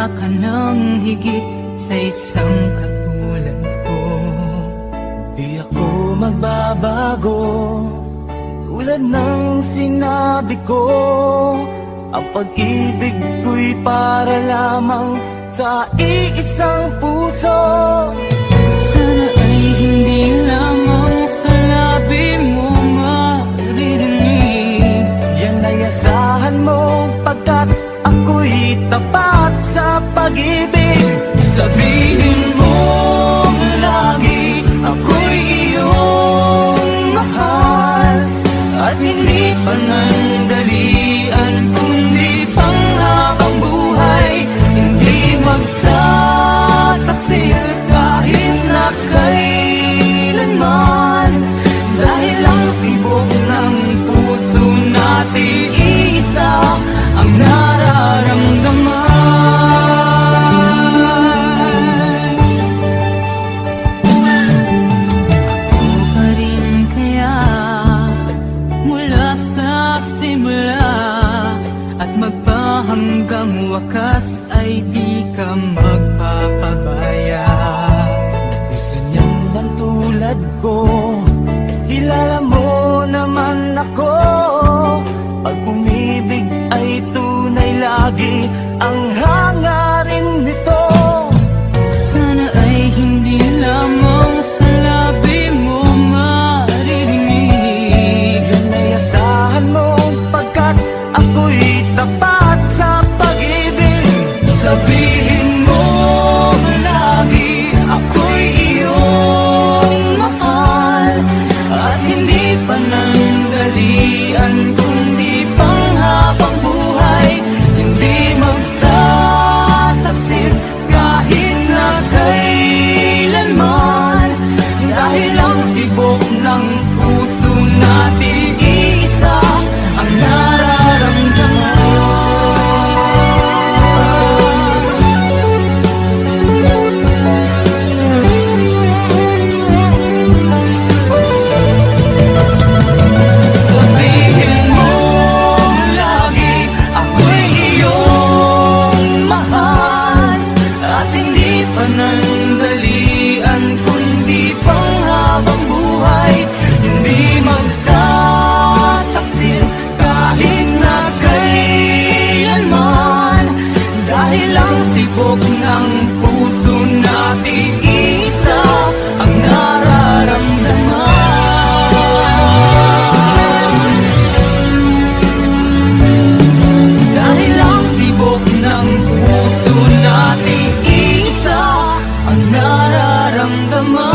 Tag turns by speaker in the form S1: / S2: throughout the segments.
S1: wala ka nang higit sa isang katulad ko.
S2: Di ako magbabago, tulad ng sinabi ko. Ang pag-ibig ko'y para lamang sa iisang puso.
S1: Sana ay hindi lamang sa labi mo maririnig.
S2: Yan ay asahan mo, pagkat ako'y tapat sa pag-ibig.
S1: Sabihin mo lagi ako'y iyong mahal, at hindi panandalian kundi panghabang buhay. Hindi magtataksil kahit na kailanman, dahil ang tibok ng puso natin isa ang nararamdaman. Ako pa rin kaya mula sa simula, at magpahanggang wakas ay di ka magpapabaya.
S2: Ganyan ang tulad ko, kilala mo naman ako. Pag umibig ay tunay, lagi ang hangarin nito.
S1: Sana ay hindi lamang sa labi mo maririnig.
S2: Yan ay asahan mo, pagkat ako'y tapat sa pag-ibig.
S1: Sabihin mo lagi ako'y iyong mahal, at hindi panandalian kundi panghabang buhay. Hindi magtataksil kahit na kailanman, dahil ang tibok ng puso natin isa ang nararamdaman. Sabihin mo lagi ako'y iyong mahal, at hindi panandalian kundi panghabang buhay. Hindi magtataksil kahit na kailanman, dahil ang tibok ng puso natin isa ang nararamdaman. Dahil ang tibok ng puso natin isa ang nararamdaman.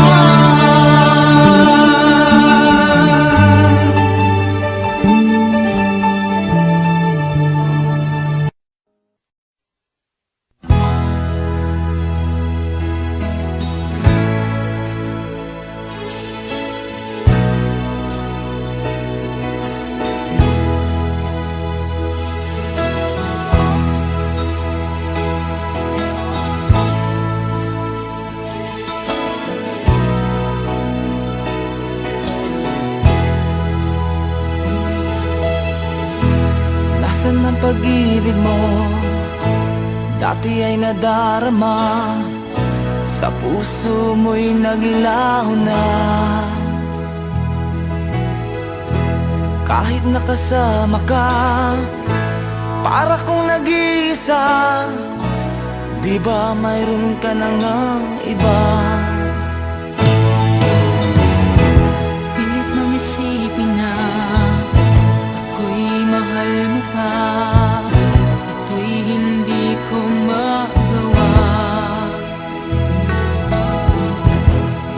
S2: Nasaan ang pag-ibig mo? Dati ay nadarama, sa puso mo'y naglaho na. Kahit nakasama ka, para kong nag-iisa. Di ba mayroon ka na ngang iba?
S1: Pilit mong isipin na ako'y mahal mo pa, ito'y hindi ko magawa.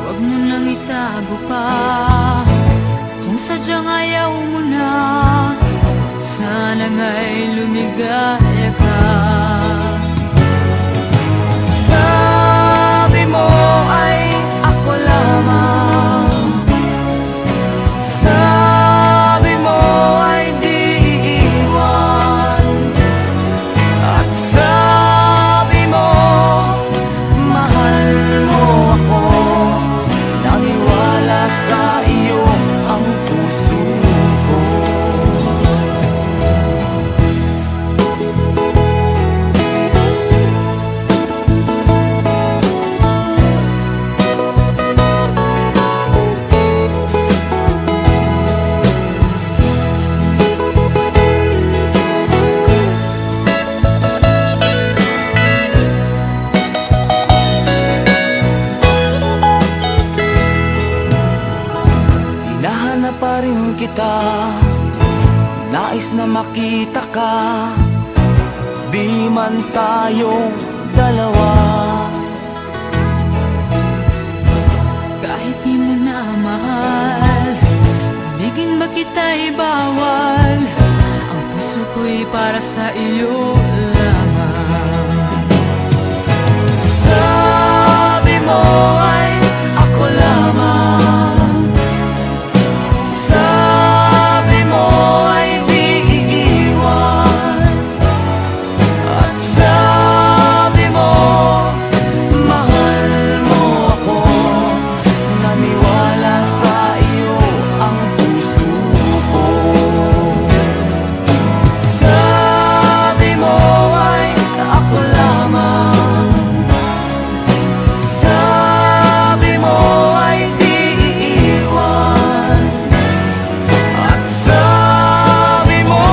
S1: Huwag mo nang itago pa, kung sadyang ayaw mo na, sana nga'y lumigaya ka.
S2: Sabi mo ay ako lamang, sabi mo ay di iiwan, at sabi mo mahal mo ako. Naniwala sa iyo ang puso ko. makita ka, di man tayong dalawa.
S1: Kahit di mo na mahal, ibigin ba kita'y bawal? Ang puso ko'y para sa iyo lamang.
S2: Sabi mo ay ako lamang, sabi mo ay di iiwan, at sabi mo mahal mo ako. Naniwala sa iyo ang puso ko. Sabi mo ay ako lamang, sabi mo ay di iiwan, at sabi mo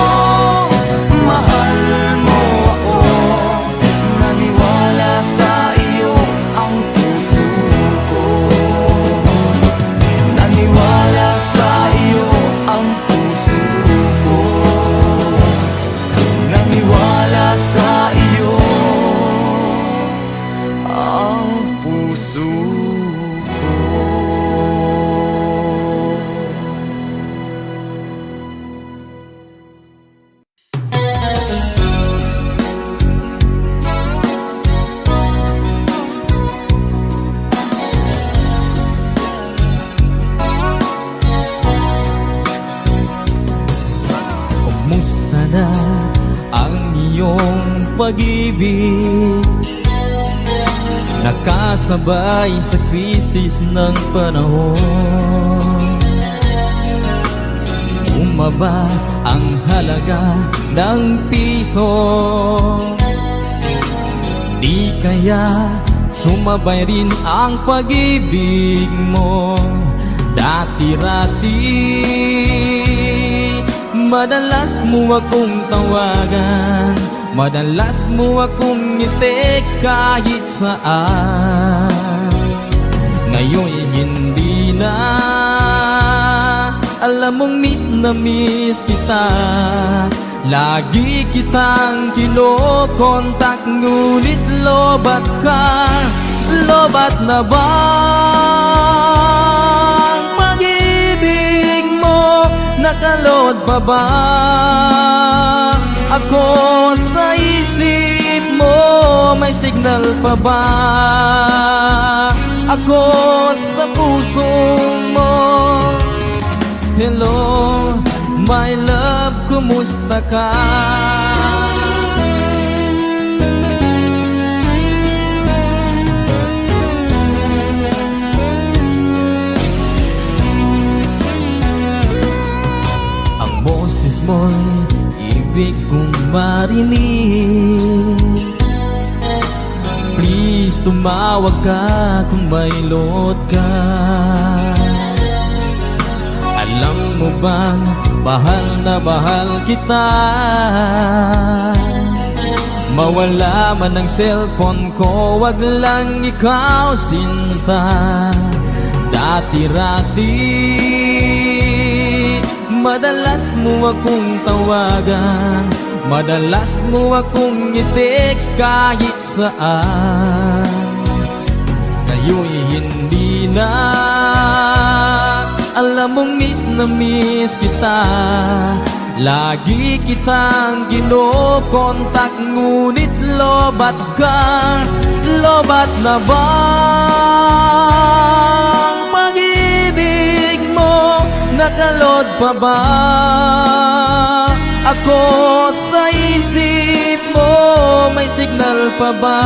S2: mahal mo ako. Naniwala sa iyo ang puso ko. Naniwala sa iyo ang puso ko. Naniwala sa iyo ang puso ko.
S3: Kumusta na ang iyong pag-ibig? Nakasabay sa krisis ng panahon. Bumaba ang halaga ng piso. Di kaya sumabay rin ang pag-ibig mo? Dati-rati madalas mo akong tawagan, madalas mo akong i-text kahit saan. Ngayon hindi na, alam mong miss na miss kita. Lagi kitang kinokontak, ngunit lobat ka. Lobat na ba ang pag-ibig mo? Nakalod pa ba ako sa isip mo? May signal pa ba ako sa puso mo? Hello, my love, kumusta ka? Ang boses mo'y ibig kong marinig. Please, tumawag ka kung may load ka. Alam mo bang bahal na bahal kita? Mawala man ang cellphone ko, wag lang ikaw sinta. Dati-rati madalas mo akong tawagan, madalas mo akong i-text kahit saan. Ngayon hindi na, alam mong miss na miss kita. Lagi kitang kinokontak, ngunit lobat ka. Lobat na ba ang pag-ibig mo? Nakalod pa ba ako sa isip mo? May signal pa ba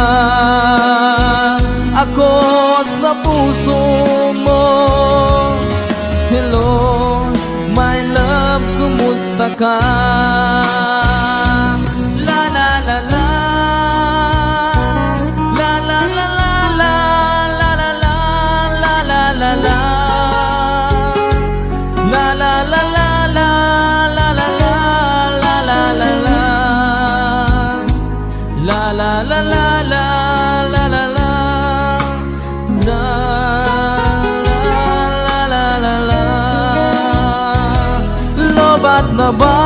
S3: ako sa puso mo? Hello, my love, kumusta ka? La la la la, la la la la, la la la la, la la la la, la la la la, la la la la, la la la la, la la la la, la la la la. Lobat na ba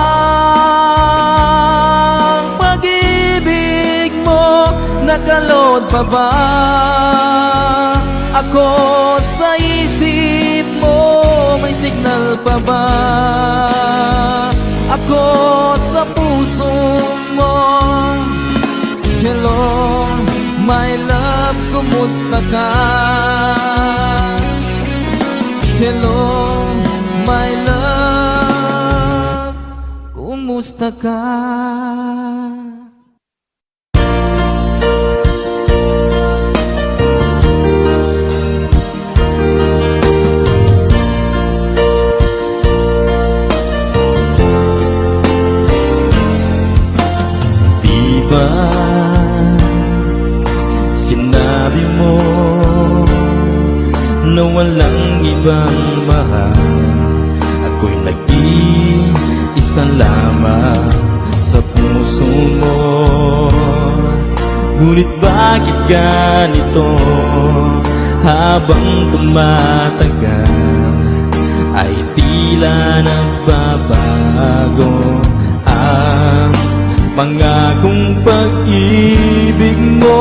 S3: nagkalod pa ba ako sa isip mo? May signal pa ba ako sa puso mo? Hello, my love, kumusta ka? Hello, my love, kumusta ka?
S4: Diba sinabi mo na walang ibang mahal? Ako'y nag-iisa lamang sa puso mo. Ngunit bakit ganito? Habang tumatagal ay tila nagbabago ang pangakong pag-ibig mo.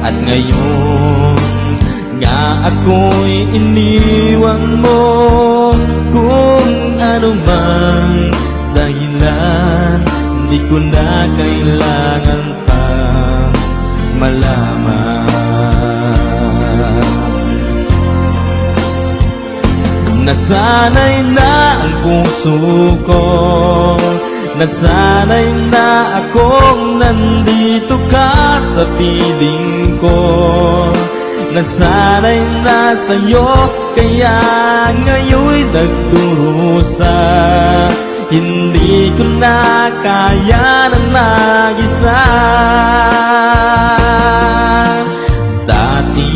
S4: At ngayon nga ako'y iniwan mo. Kung ano mang dahilan, di ko na kailangan pang malaman. Nasanay na ang puso ko, nasanay na akong nandito ka sa piling ko. Nasanay na sa'yo, kaya ngayon'y nagdurusa. Hindi ko na kaya ng mag-isa. Dati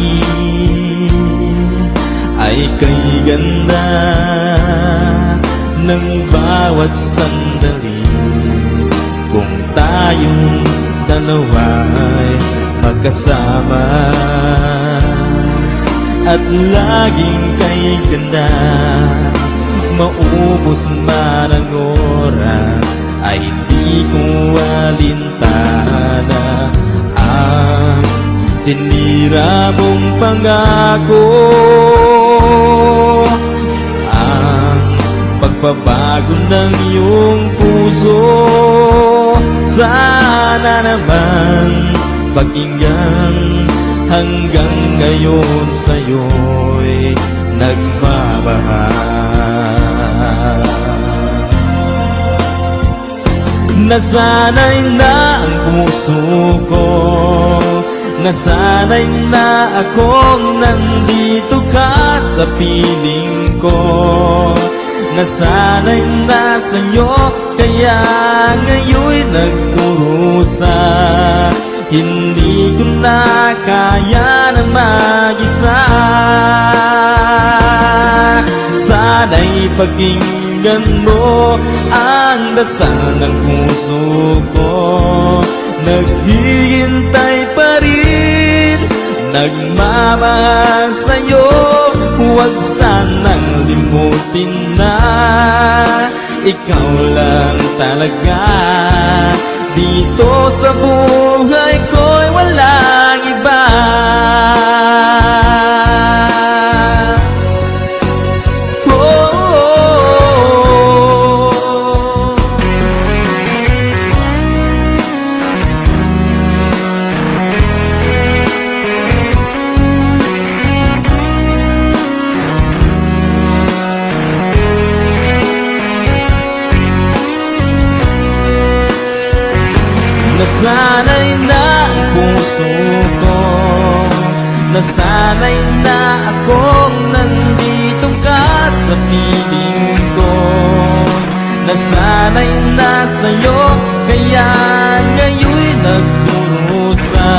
S4: ay kay ganda ng bawat sandali. Kung tayong dalawa'y magkasama at laging kay ganda, maubos man ang oras ay di ko alintana ang sinira mong pangako. Ang pagbabago ng iyong puso, sana naman pakinggan. Hanggang ngayon sa'yo'y nagmamahal. Nasanay na ang puso ko, nasanay na akong nandito ka sa piling ko. Nasanay na sa'yo, kaya ngayon'y nagdurusa. Hindi ko na kaya na mag-isa. Sana'y pakinggan mo ang dasal ng puso ko. Naghihintay pa rin, nagmamahal sa'yo. Huwag sanang limutin na ikaw lang talaga. Dito sa buhay ko'y walang iba. Nasanay na ang puso ko, nasanay na akong nandito ka sa piling ko. Nasanay na sa'yo, kaya ngayon'y nagdurusa.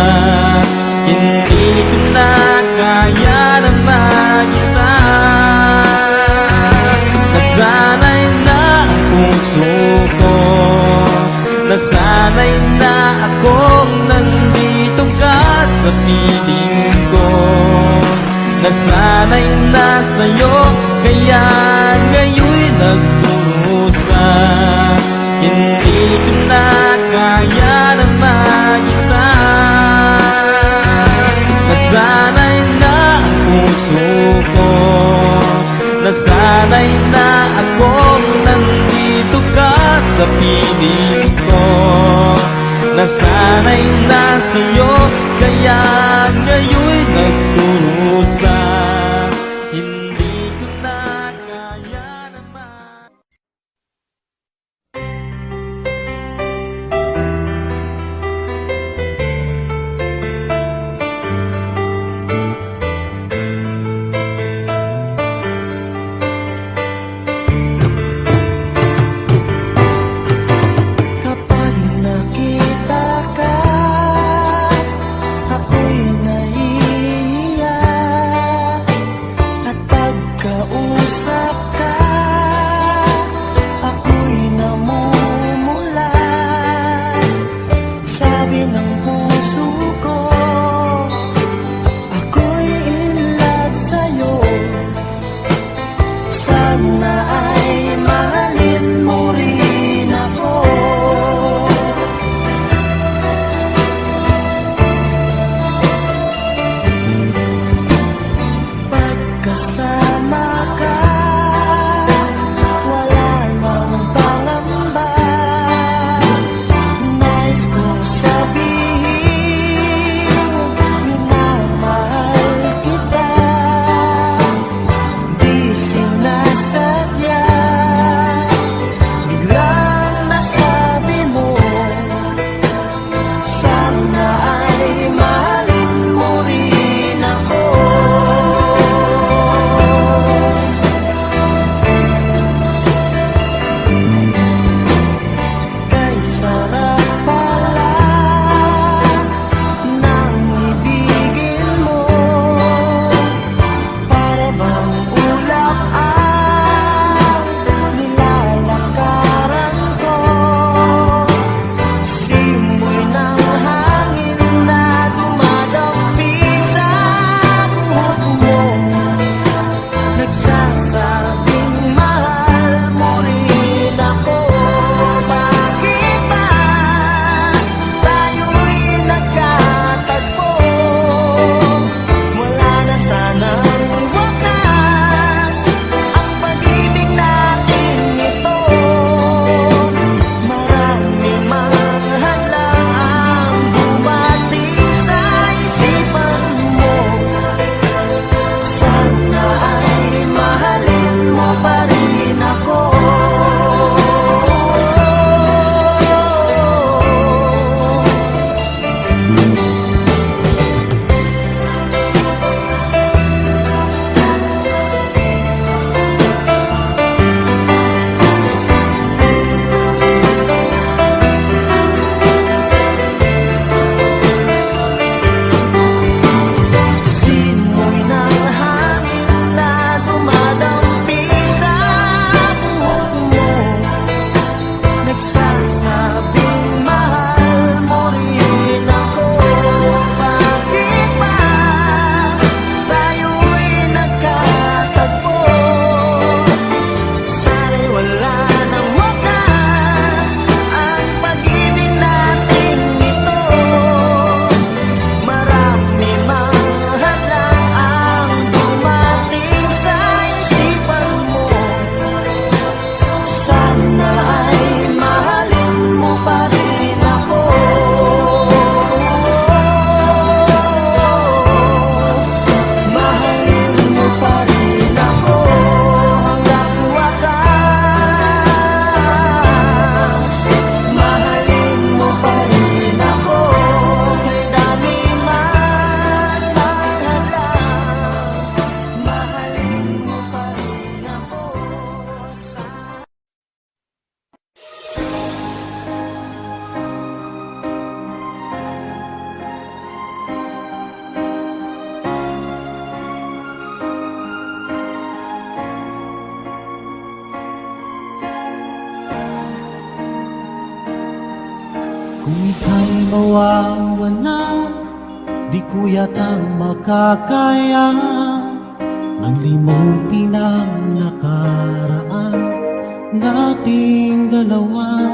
S4: Hindi ko na kaya na mag-isa. Nasanay na ang puso ko, nasanay na akong nandito ka sa piling ko. Nasanay na sa'yo, kaya ngayon'y nagdurusa. Hindi ko na kaya na mag-isa. Nasanay na akong nandito ka sa piling ko. Nasanay na sa'yo, kaya ngayon'y nagdurusa. Hindi ko na kaya naman.
S2: Kapag nakita ka, ako'y nahihiya. At pagkausap ka, ako'y namumula. Sabi ng puso ko, ako'y in love sa'yo. Sana ay mahalin mo rin ako. Pagkasama ka, wala nang pangamba. Nais kong sabihin, minamahal kita. Di sinasadya, biglang nasabi mo, sana ay mahalin mo rin ako. Kay sarap pala ng ibigin mo. Para bang ulap ang nilalakaran ko. Simoy ng hangin na dumadampi sa buhok mo. Nagsasabing mahal mo rin ako. Bakit ba tayo'y nagkatagpo? Wala na sanang wakas ang pag-ibig natin ito. Marami mang hadlang ang dumating sa isipan mo. Sana ay mahalin mo pa rin ako. Simoy ng hangin na dumadampi sa buhok mo. Nagsasabing mahal mo rin ako. Bakit ba tayo'y nagkatagpo? Sana'y wala nang wakas ang pag-ibig natin ito. Marami mang hadlang ang dumating sa isipan mo. Sana ay mahalin mo pa rin ako. Mahalin mo pa rin ako hanggang wakas. Mahalin mo pa rin ako kay dami man ang hadlang. Mahalin mo pa rin ako sa
S5: Kung ika'y mawawala, di ko yata makakaya ang limutin ang nakaraan nating dalawa.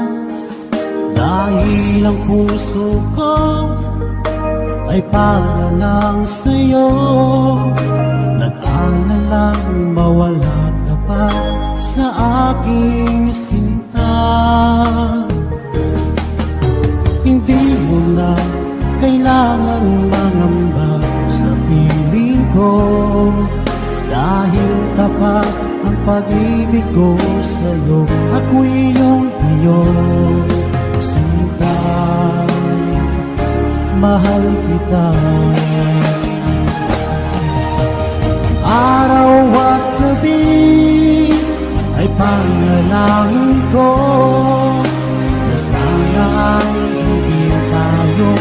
S5: Dahil ang puso ko ay para lang sa'yo, nag-aalalang mawala ka tapat sa aking sinta. Hindi mo na kailangan mangamba sa piling ko, dahil tapat ang pag-ibig ko sa'yo. Ako'y iyong sinta, mahal kita. Araw at gabi ay panalangin ko na sana ay hindi tayo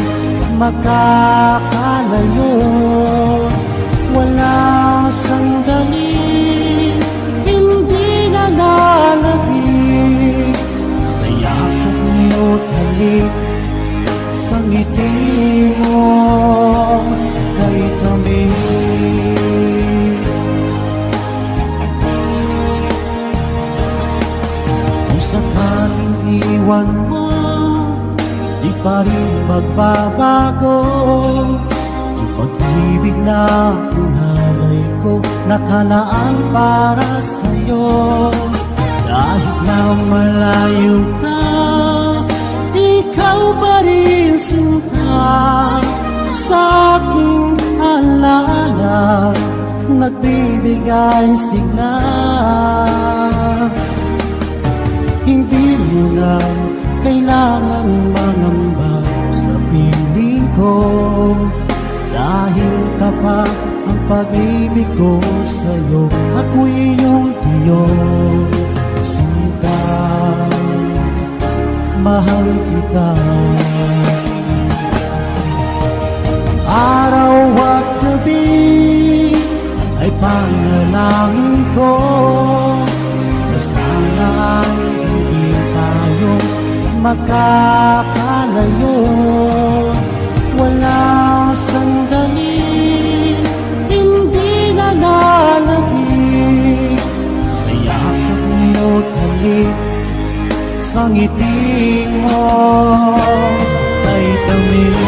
S5: makakalayo. Walang sandali, hindi na lalabig sa yakap mo't halik, sa ngiti mo kay kami. Kung sakaling iwan mo, di pa rin magbabago ang pag-ibig na inalay ko, nakalaan para sa'yo. Kahit na malayo ka, ikaw pa rin sinta sa aking alaala, nagbibigay sigla. Hindi mo na kailangan mangamba sa piling ko, dahil tapat ang pag-ibig ko sa'yo. Ako'y iyong sinta, mahal kita. Araw at gabi ay panalangin ko na sana ay hindi tayo makakalayo. Walang sandali, hindi na lalabig sa yakap mo't halik, sa ngiti mo kay tamis.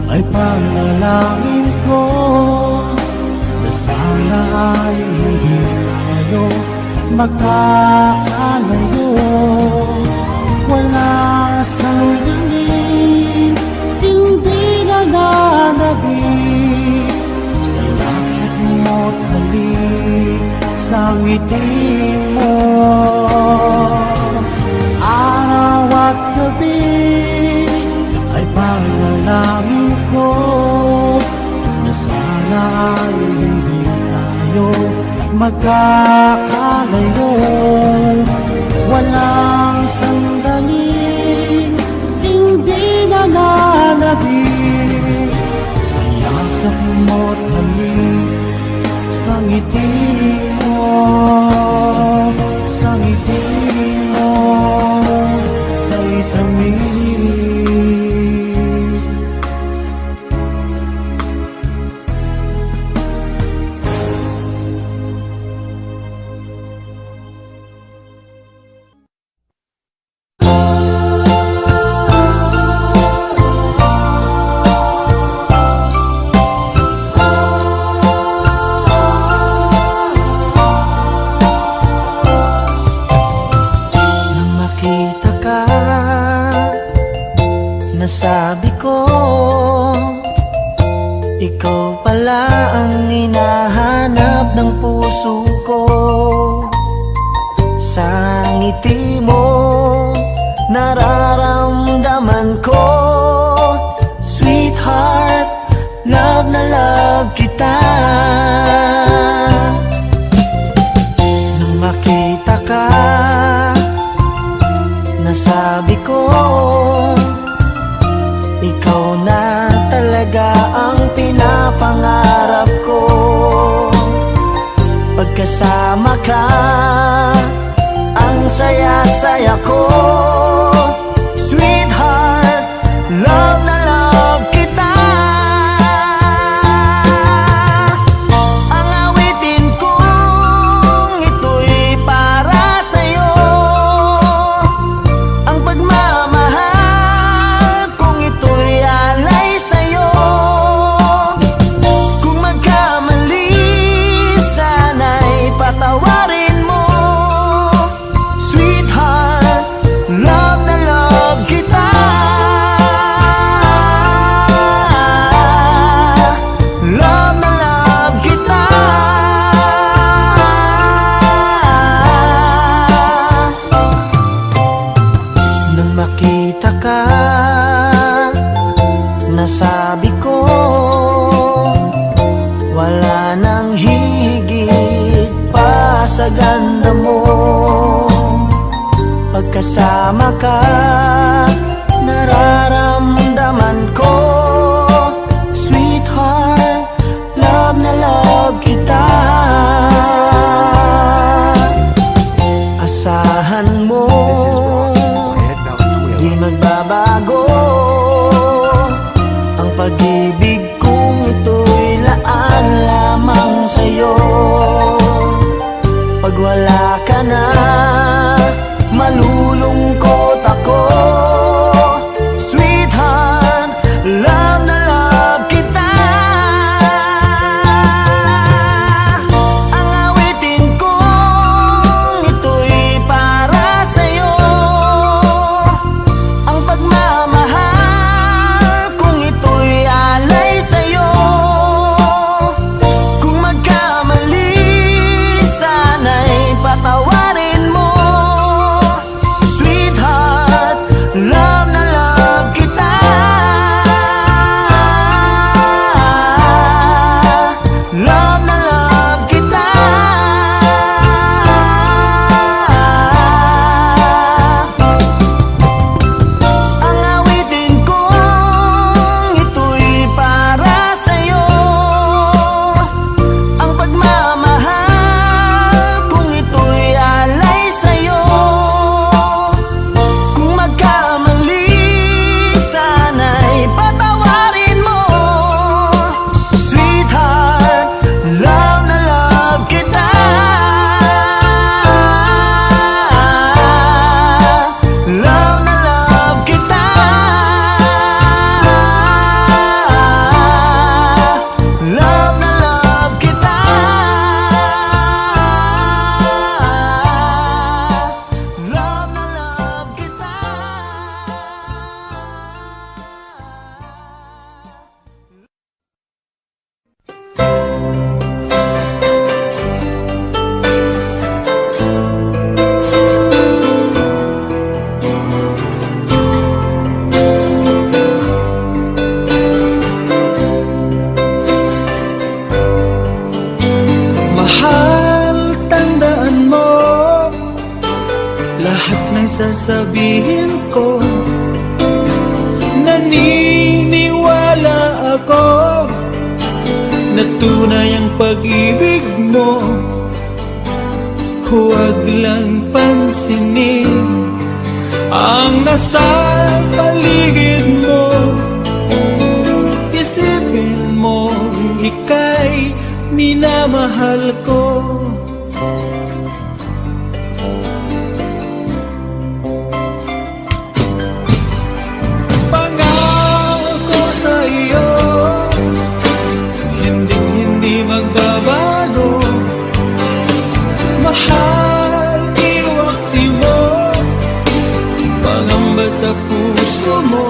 S5: Ay panalangin ko na sana ay hindi tayo magkakalayo. Wala sandali, hindi na lalabig sa yakap mo't halik, sa ngiti mo. Araw at gabi ay panalangin ko na sana ay hindi tayo magkakalayo. Walang sandali, hindi na lalabig sa yakap mo't halik, sa ngiti mo, sa ngiti mo kay tamis.
S2: Nasabi ko, ikaw pala ang hinahanap ng puso ko. Sa ngiti mo, nararamdaman ko, sweetheart, love na love kita. Nung makita ka, nasabi ko, ikaw na talaga ang pinapangarap ako. Sweetheart, love na love kita. Ang awitin kong ito'y para sa'yo. Ang pagmamahal kong ito'y alay sa'yo. Kung magkamali, sana'y patawarin mo. Sweetheart, love na love kita. Love na love kita. Nang makita ka, nasabi ko, wala nang higit pa sa ganda mo. Pagkasama ka, nararamdaman ko. Sweetheart, love na love kita. Asahan mo, di magbabago ang pag-ibig kong ito'y laan lamang sa'yo. Pag wala ka na, malulungkot ako. Sweetheart, love na love kita. Ang awitin kong ito'y para sa'yo. Ang pagmamahal kong ito'y alay sa'yo. Kung magkamali, sana'y patawarin mo. Sweetheart, love na love kita. Love na love kita. Ang awitin kong ito'y para sa'yo. Ang pagmamahal kong ito'y alay sa'yo. Kung magkamali, sana'y patawarin mo. Sweetheart, love na love kita. Love na love kita. Love na love kita. Love na love kita.
S5: Mahal, tandaan mo lahat ng sasabihin ko. Naniniwala ako na tunay ang pag-ibig mo. Huwag lang pansinin ang nasa paligid mo. Isipin mo, ika'y minamahal ko. Pangako sa iyo, hindi magbabago. Mahal, iwaksi mo, pangamba sa puso mo.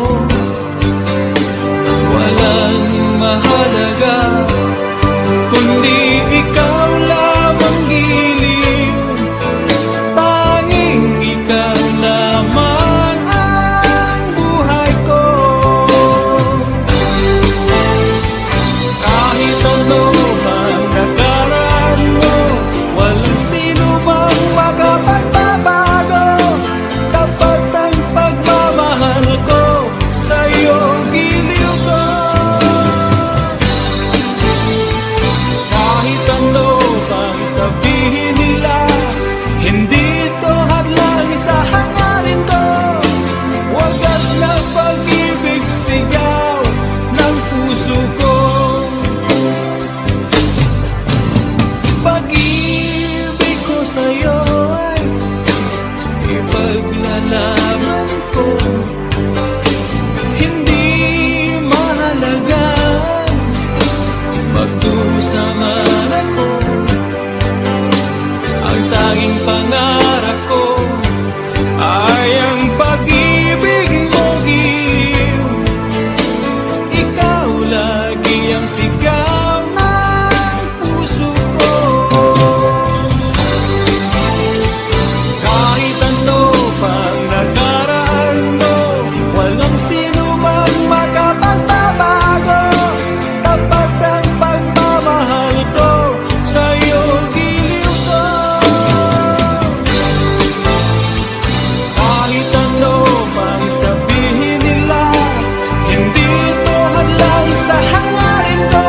S5: Walang mahalaga kundi ikaw lamang giliw. Tanging ikaw lamang ang buhay ko. Kahit ano ang nakaraan mo, walang sino mang makapagbabago. Tapat ang pagmamahal
S4: laban ko. Hindi mahalaga magdusa man ako. Ang tanging pangarap ko ay ang pag-ibig mo giliw. Ikaw lagi ang sigaw ng puso ko. Kahit ano pang nakaraan mo, walang sino mang makapagbabago. Tapat ang pagmamahal ko, sa'yo giliw ko. Kahit ano pang sabihin nila, hindi ito hadlang sa hangarin ko.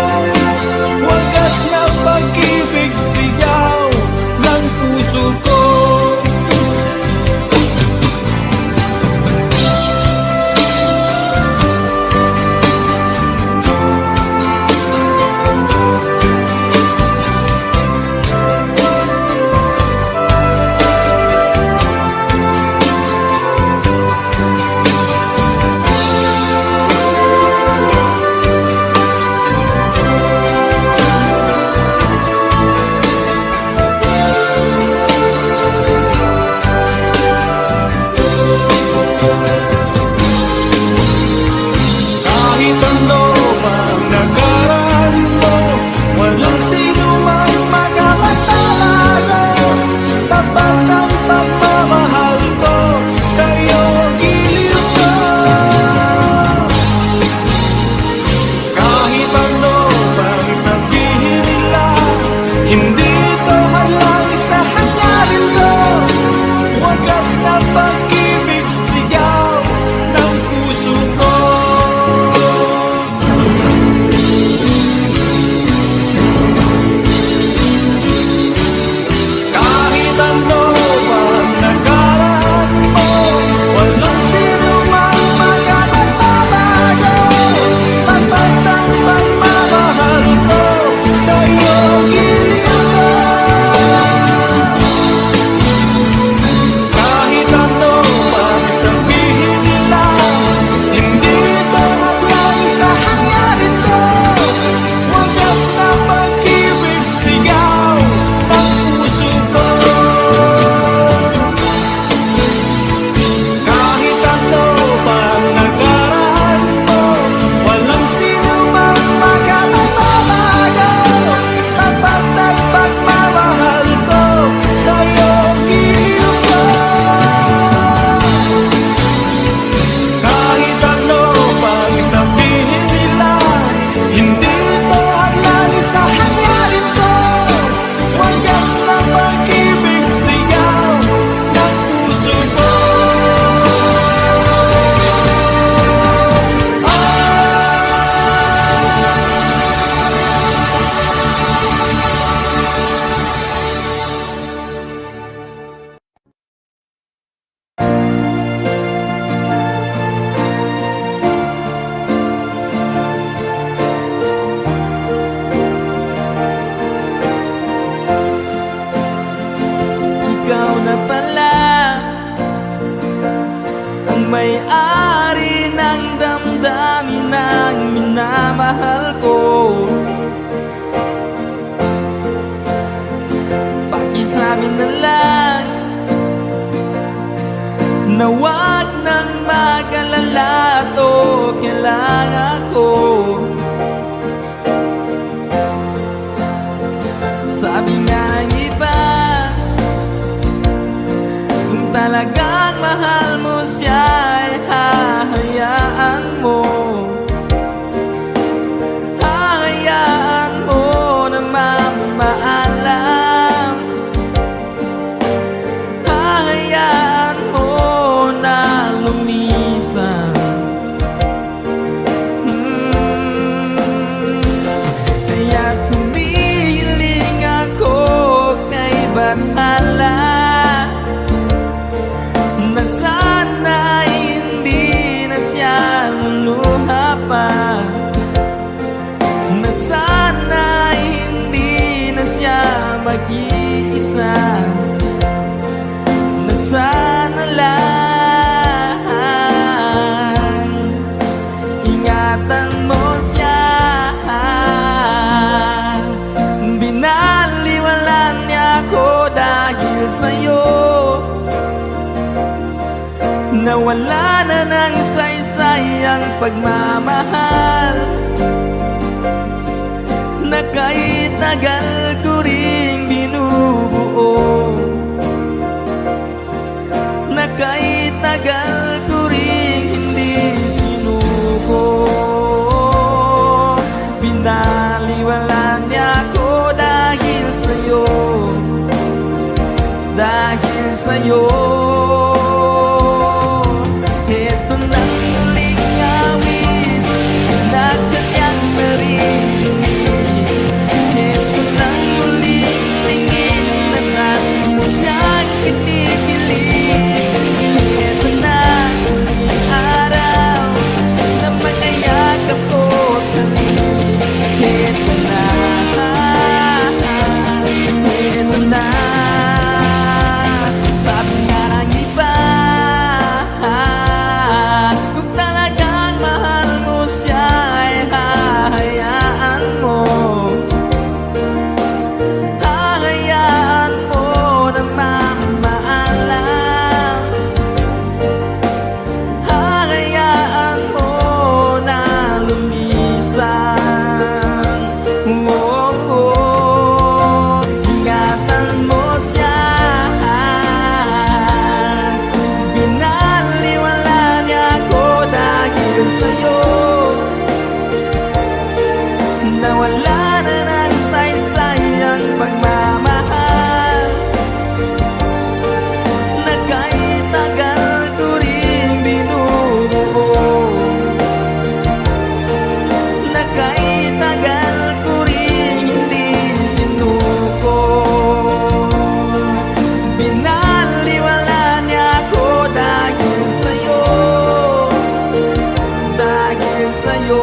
S4: Wagas na pag-ibig sigaw ng puso ko. Kahit ano pang nakaraan mo, walang sino mang makapagbabago. Tapat ang pagmamahal ko, sa'yo giliw ko. Kahit ano pang sabihin nila, hindi ito halang sa hangarin ko. Wagas na pag-ibig sigaw ng puso ko. Kahit ano pang nakaraan mo, walang sino mang makapagbabago. Tapat ang pagmamahal ko, sa'yo giliw ko. Kahit ano pang sabihin nila, hindi ito hanggang sa hangarin ko. Wagas na pag-ibig sigaw ng puso ko. Kahit ano pang nakaraan mo, walang sino mang makapagbabago. Tapat ang pagmamahal ko, sa'yo giliw ko. Kahit ano pang sabihin nila, hindi ito hadlang sa hangarin ko. Wagas na pag-ibig sigaw ng puso ko.
S3: Ikaw na pala ang may-ari ng damdamin ng minamahal ko. Pakisabi na lang na wag nang mag-alala to, kailangan ko. Sabi nga ng iba, kung talagang mahal mo siya ay hahayaan mo. Hahayaan mo na mamaalam. Hahayaan mo na lumisan. Kaya't humihiling ako kay Bathala na sana'y
S2: Nawala na ng saysay ang pagmamahal na kahit tagal ko ring binubuo, na kahit tagal ko ring hindi sinuko. Binaliwala niya ako dahil sa'yo, dahil sa'yo. Ito na uling awit na kanyang maririnig. Ito na uling tingin na natin siyang kinikilig. Ito na uling araw na magayakap ko talig. Ito na, ito na. Sabi nga ng iba, kung talagang mahal mo siya ay hahayaan mo, hahayaan mo na mamaalam, hahayaan mo na lumisan. Oh, oh, ingatan mo siya. Binaliwala niya ako dahil sa'yo, nawala na ng saysay ang pagmamahal na kahit tagal ko rin binubuo, na kahit tagal ko rin hindi sinuko. Binaliwala niya ako dahil sa'yo, dahil sa'yo.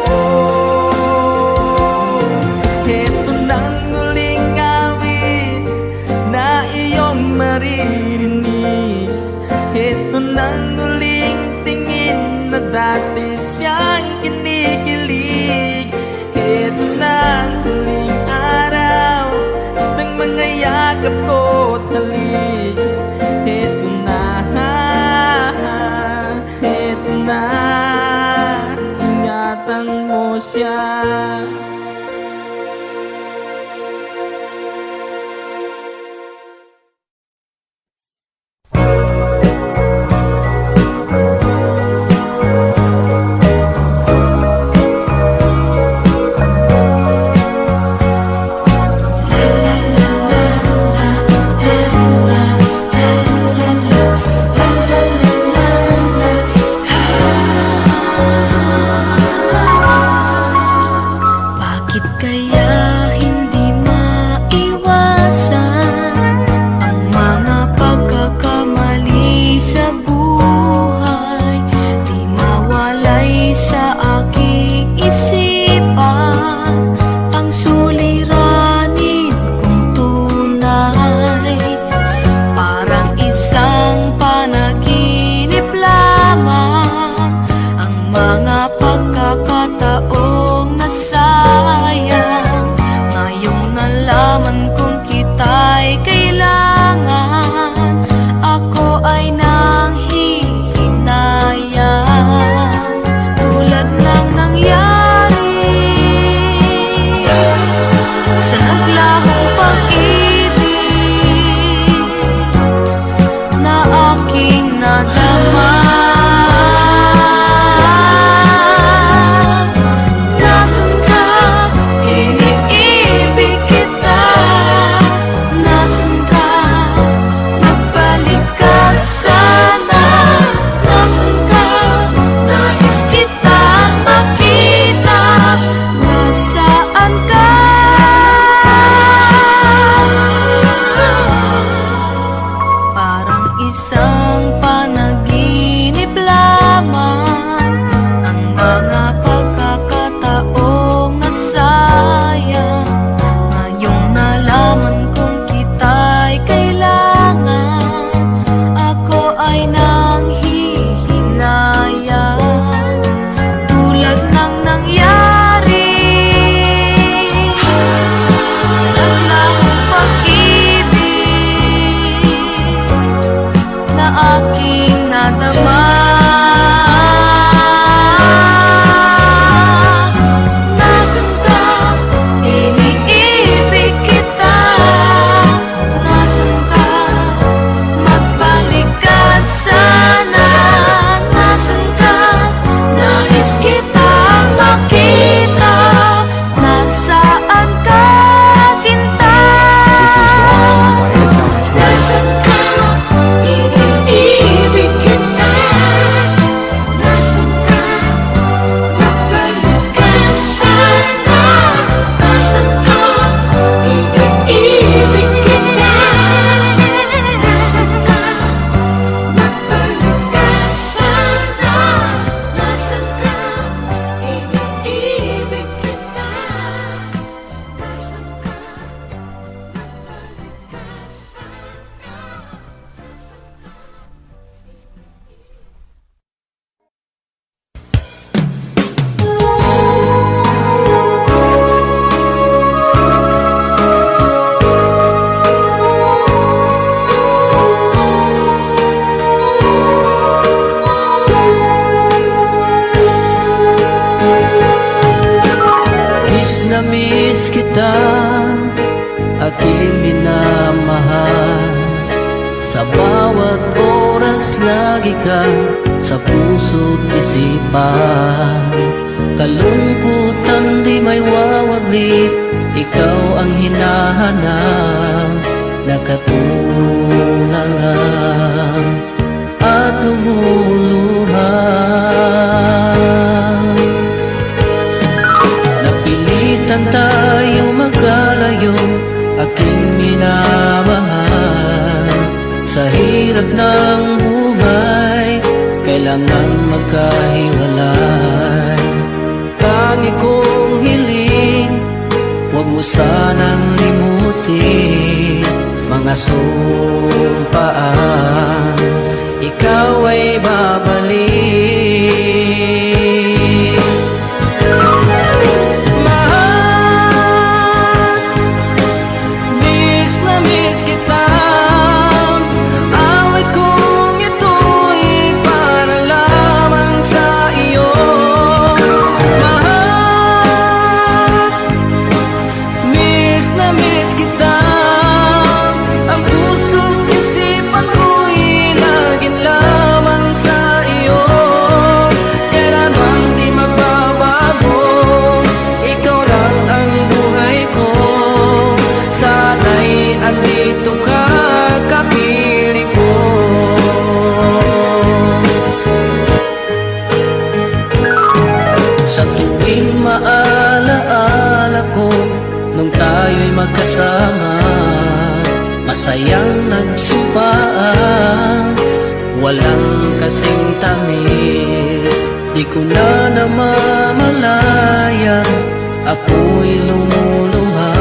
S2: Ito nang huling awit na iyong maririnig. Ito nang huling tingin na dati siyang kinikilig. Ito nang huling araw ng mga yakap ko talig. Ito na, ito na, ingatan mo siya.
S6: Bakit kaya hindi maiwasan ang mga pagkakamali sa buhay? Di mawalay sa aking isipan ang suliranin kong tunay. Parang isang panaginip lamang ang mga pagkakataong nasayang. Ngayong nalaman kong kita'y kailangan, ako ay nanghihinayang. Tulad ng nangyari sa naglahong pag-ibig na aking nadama. Nasaan ka? Iniibig kita. Nasaan ka? Magbalik ka sana. Nasaan ka? Nais kitang makita. Nasaan ka? Parang isang panaginip lamang ang mga pagkakataong nasayang. Ngayong nalaman kong kita'y kailangan, ako ay nanghihinayang. Tulad ng nangyari sa naglahong pag-ibig na aking madama. Nasaan ka? Iniibig kita. Nasaan ka? Magbalik ka sana. Nasaan ka? Nais kitang makita. Nasaan ka, sinta? Nasaan ka? Iniibig kita. Nasaan ka? Magbalik ka sana. Nasaan ka? Iniibig kita. Nasaan ka? Magbalik ka sana. Nasaan ka? Iniibig kita. Nasaan ka?
S2: Miss na miss kita, aking minamahal. Sa bawat oras lagi ka sa puso't isipan. Kalungkutan di may wawaglit, ikaw ang hinahanap. Nakatulala at lumuluha. Napilitan tayo magkalayo, aking minamahal. Sa hirap ng buhay, kailangan magkahiwalay. Tangi kong hiling, huwag mo sanang limutin mga sumpaan, ikaw ay babalik. Mahal, miss na miss kita. Awit kong ito'y para lamang sa iyo. Mahal, miss na miss kita. Ang puso't isipan ko'y laging lamang sa iyo. Kailan bang di magbabago, ikaw lang ang buhay ko. Sana'y andito ka, kapiling ko. Sa tuwing maalaala ko, nung tayo'y magkasama, masayang nagsumpaan, walang kasing tamis. Di ko na namamalayan, ako'y lumuluha,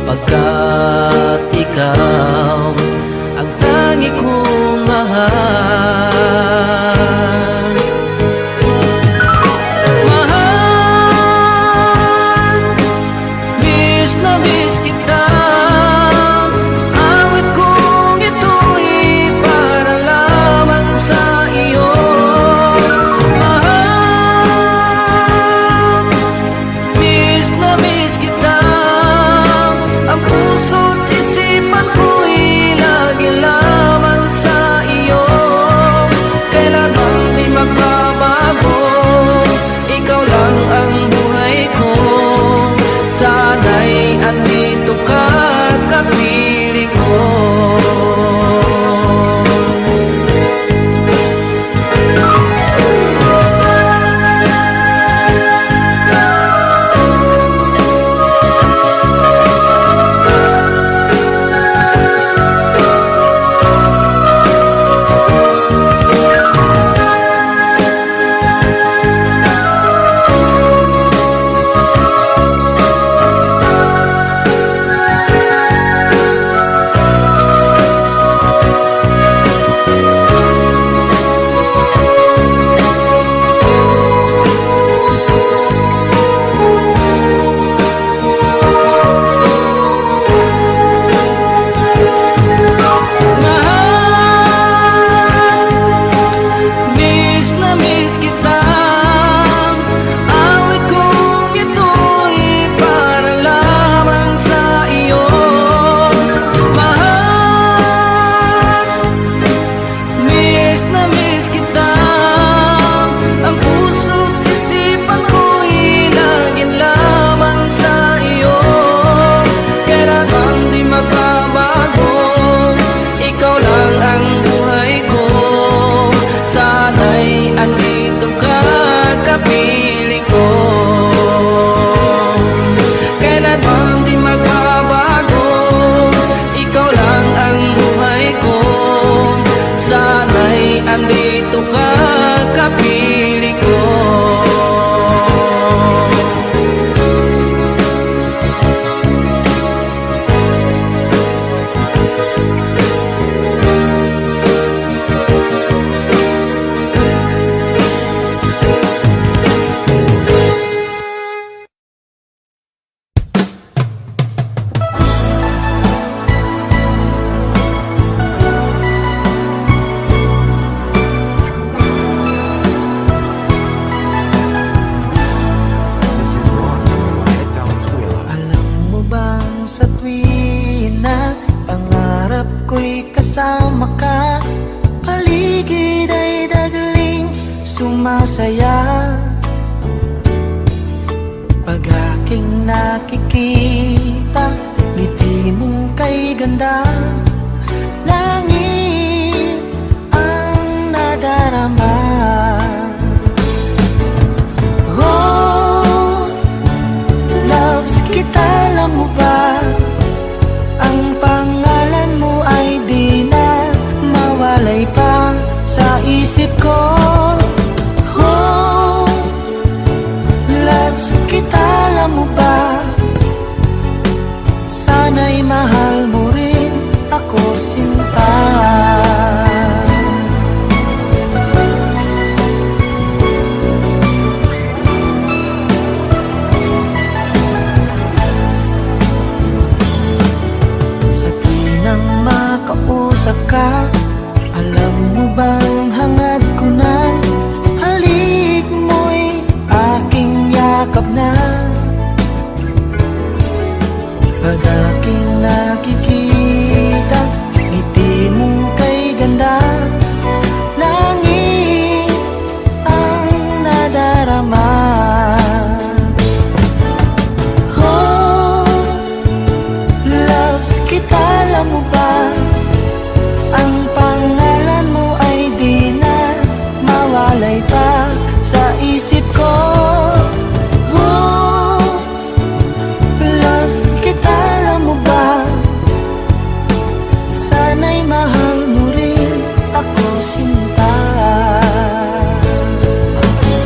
S2: pagkat ikaw ang tangi kong mahal. Mahal, miss na miss kita. Awit kong ito'y para lamang sa iyo. Mahal, miss na miss kita. Ang puso't isipan ko'y lagi lamang sa iyo. nandito ka kapiling ko.
S5: Alam mo bang sa tuwing na pangarap ko'y kasama ka, paligid ay dagling sumasaya. Pag aking nakikita, ngiti mong kay ganda, langit ang nadarama. Oh, loves kita, alam mo ba? Ang pangalan mo ay di na mawalay pa sa isip ko. Oh, loves kita, alam mo ba? Sana'y mahal mo rin ako, sinta. Sa tuwing makausap ka, alam mo bang hangad ko ng halik mo'y aking yakap na. Pag aking nakikita, ngiti mong kay ganda, langit ang nadarama. Oh, loves kita, alam mo ba? Ang pangalan mo ay di na mawalay pa sa isip ko. Oh, loves kita, alam mo ba? Sana'y mahal mo rin ako, sinta.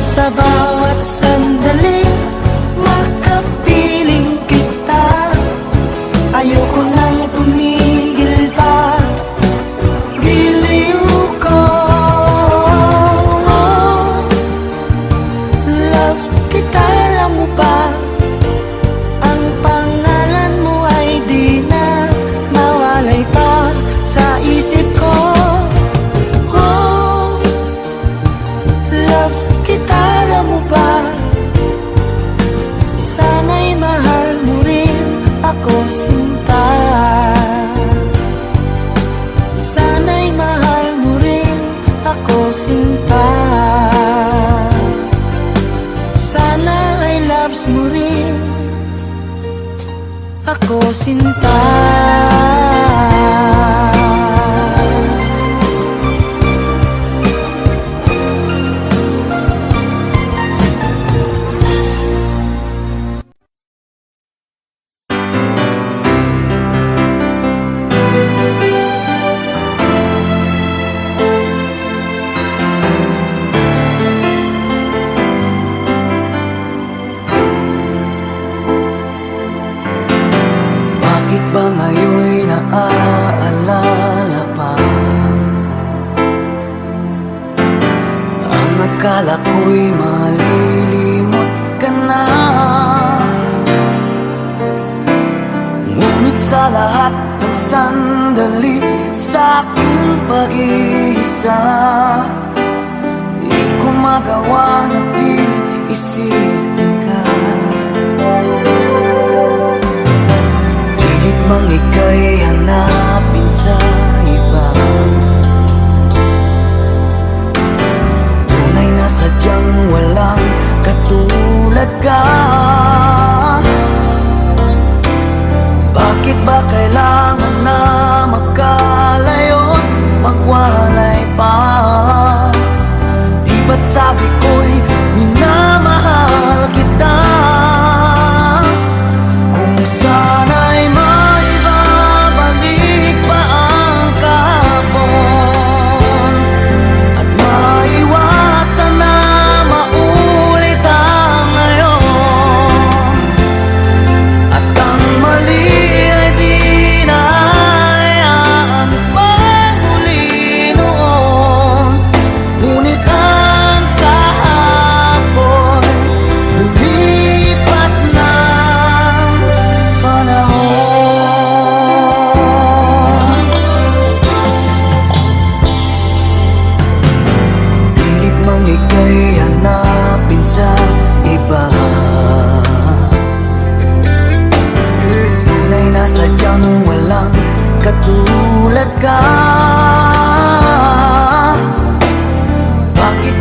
S5: Sa bawat sandali, makapiling kita. Ayoko nang tumigil pa, giliw ko. Loves kita, alam mo ba? Ang pangalan mo ay di na mawalay pa sa isip ko. Oh, loves kita, alam mo ba? Sana'y mahal mo rin ako, sinta. Sana'y mahal mo rin ako, sinta. Sana ay loves mo rin ako, sinta. Bakit ba ngayon'y naaalala pa ang akala ko'y malilimot ka na? Ngunit sa lahat ng sandali sa aking pag-iisa, di ko magawa na di isipin ka. Pilit mang ika'y hanapin sa iba, tunay na sadyang walang katulad ka. Bakit ba kailangan na magkalayo't magwalay pa? Di ba't sabi ko'y minamahal kita? Kung sana'y maibabalik pa ang kahapon at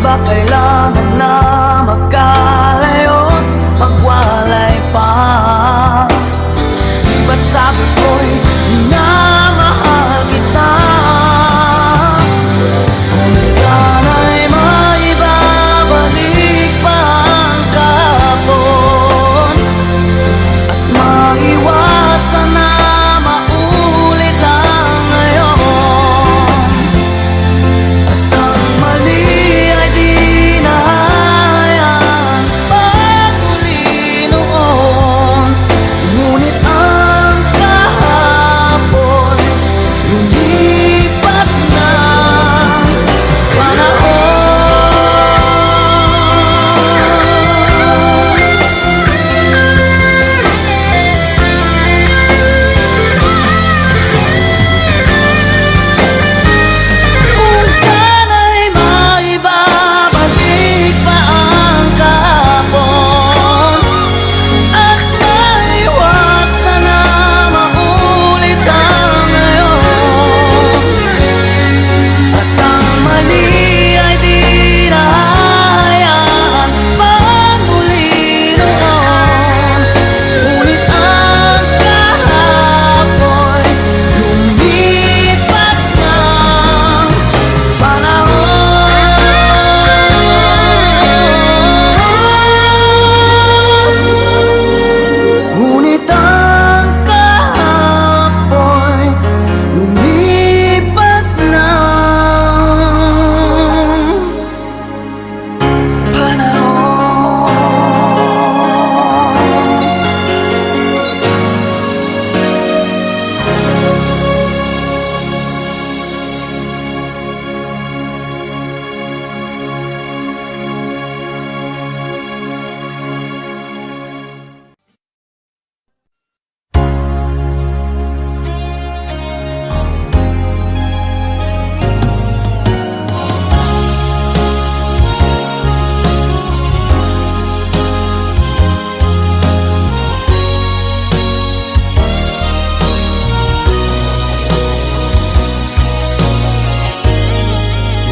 S2: ba kailangan na magkalayo't magwalay pa? Di ba't sabi ko'y minamahal kita? Kung sana'y maibabalik pa ang kahapon at maiwasan na maulit ang ngayon, at ang mali ay di na hayaan pagmuli noon. Ngunit ang kahapon lumipas na panahon. Kung sana'y maibabalik pa ang kahapon at maiwasan na maulit ang ngayon, at ang mali ay di na hayaan pagmuli noon. Ngunit ang kahapon lumipas ng panahon. Ngunit ang kahapon lumipas ng panahon.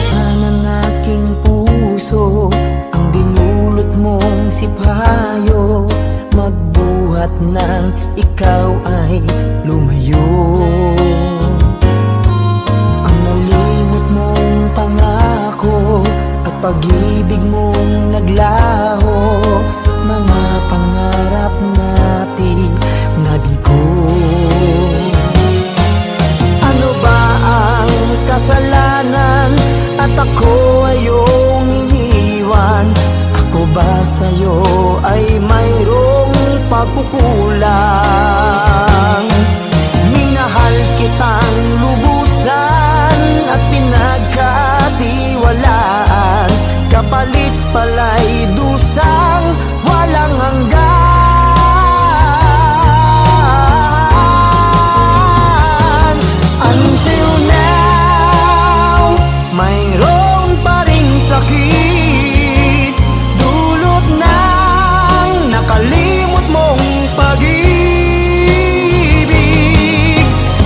S2: Sana ng aking puso ang dinulot mong sipayo, magbuhat ng ikaw ay lumayo. Ang nalimot mong pangako at pag-ibig mong naglaho, mga pangarap natin nabigo. Ano ba ang kasalanan at ako ay iyong iniwan? Ako ba sa'yo ay mayroong pagkukulang? Minahal kitang lubusan at pinagkatiwalaan, kapalit pala'y dusang walang hanggan. Until now, mayroon pa ring sakit, dulot ng nakalimot mong pag-ibig.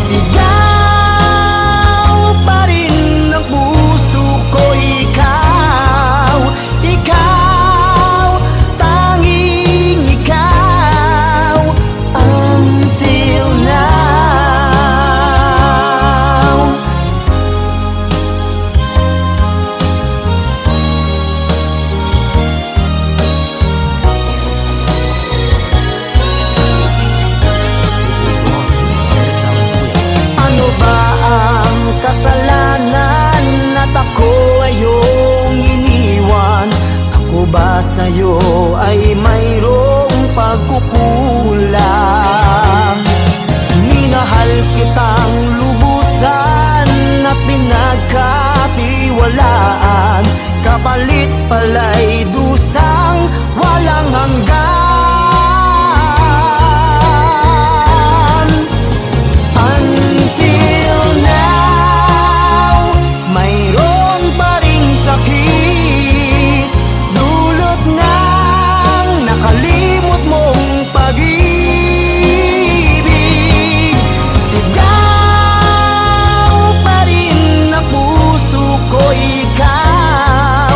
S2: Sigaw pa rin ng puso ko, ikaw, ikaw, tanging ikaw. Until now. Ano ba ang kasalanan at ako ay iyong iniwan? Ako ba sa'yo ay mayroong pagkukulang? Minahal kitang lubusan at pinagkatiwalaan, kapalit pala'y dusang walang hanggan. Until now, mayroon pa ring sakit, dulot ng nakalimot mong pag-ibig. Sigaw pa rin ang puso ko, ikaw,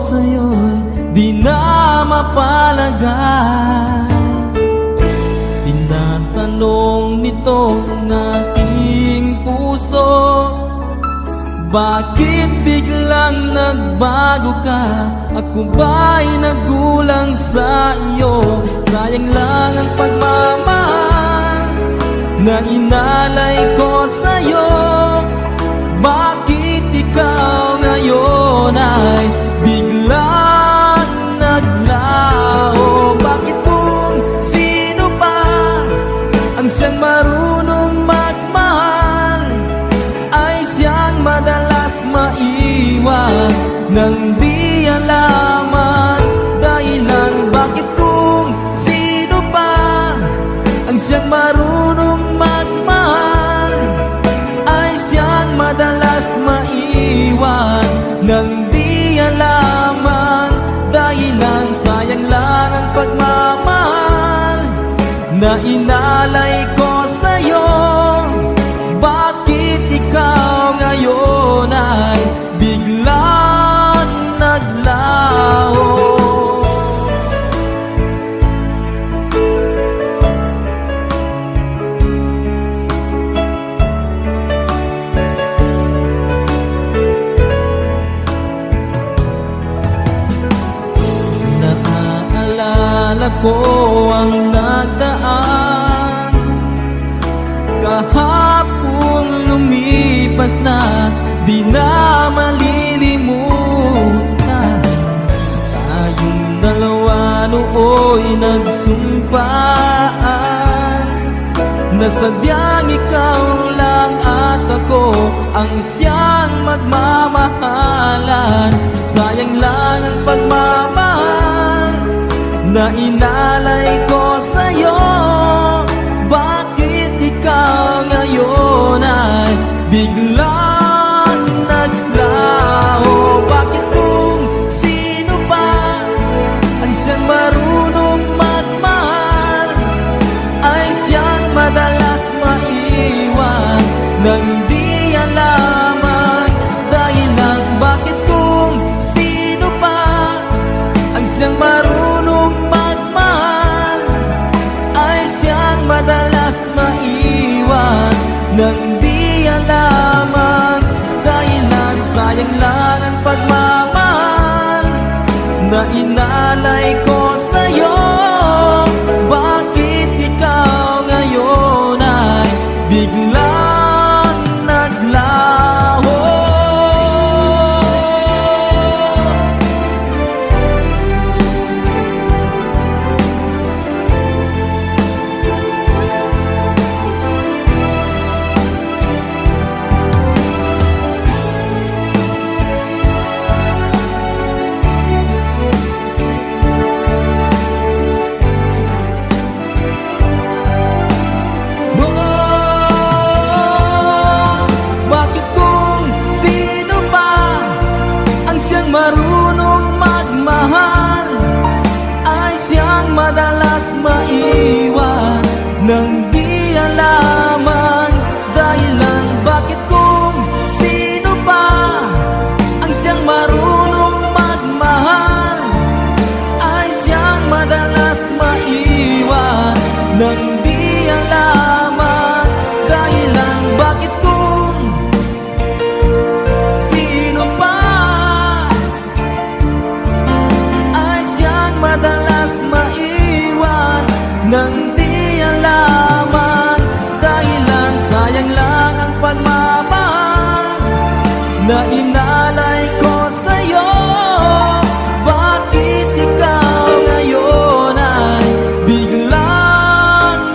S3: sa'yo'y di na mapalagay. Tinatanong nitong aking puso, bakit biglang nagbago ka? Ako ba'y nagkulang sa iyo? Sayang lang ang pagmamahal na inalay ko sa'yo. Bakit ikaw ngayon ay biglang naglaho? Bakit kung sino pa ang siyang marunong magmahal ay siyang madalas maiwan nang di alaman dahilan? Bakit kung sino pa ang siyang marunong magmahal ay siyang madalas maiwan nang di alaman dahilan? Sayang lang ang pagmamahal na inalay ko sa'yo. Bakit ikaw ngayon ay biglang naglaho? Naaalala ko ang nagdaan, kahapon lumipas na, di na malilimutan. Tayong dalawa nooy nagsumpaan na sadyang ikaw lang at ako ang siyang magmamahalan. Sayang lang ang pagmamahal na inalay ko sa'yo. Bakit ikaw ngayon ay biglang naglaho? Bakit kung sino pa ang siyang marunong magmahal ay siyang madalas maiwan nang di alaman dahilan? Bakit kung sino pa ang siyang marunong magmahal ay siyang madalas maiwan nang di alaman dahilan? Sayang lang ang pagmamahal na inalay ko sa'yo. Bakit ikaw ngayon ay biglang naglaho? Bakit kung sino pa ang siyang marunong magmahal ay siyang madalas maiwan nang di alaman dahilan? Bakit kung sino pa ang siyang marunong magmahal ay siyang madalas maiwan nang di alaman dahilan? Bakit kung sino pa ay siyang madalas maiwan nang di alaman dahilan? Sayang lang ang pagmamahal na inalay ko sa'yo. Bakit ikaw ngayon ay biglang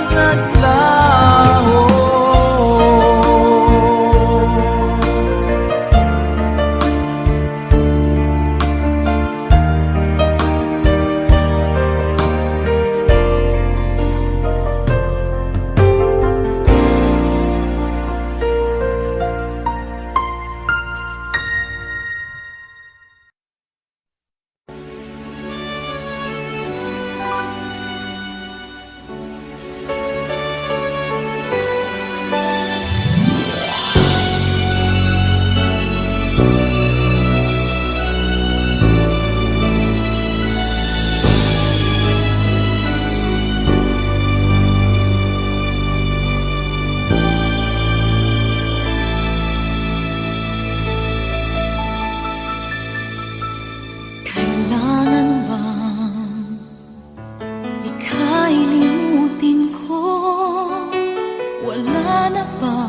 S1: na ba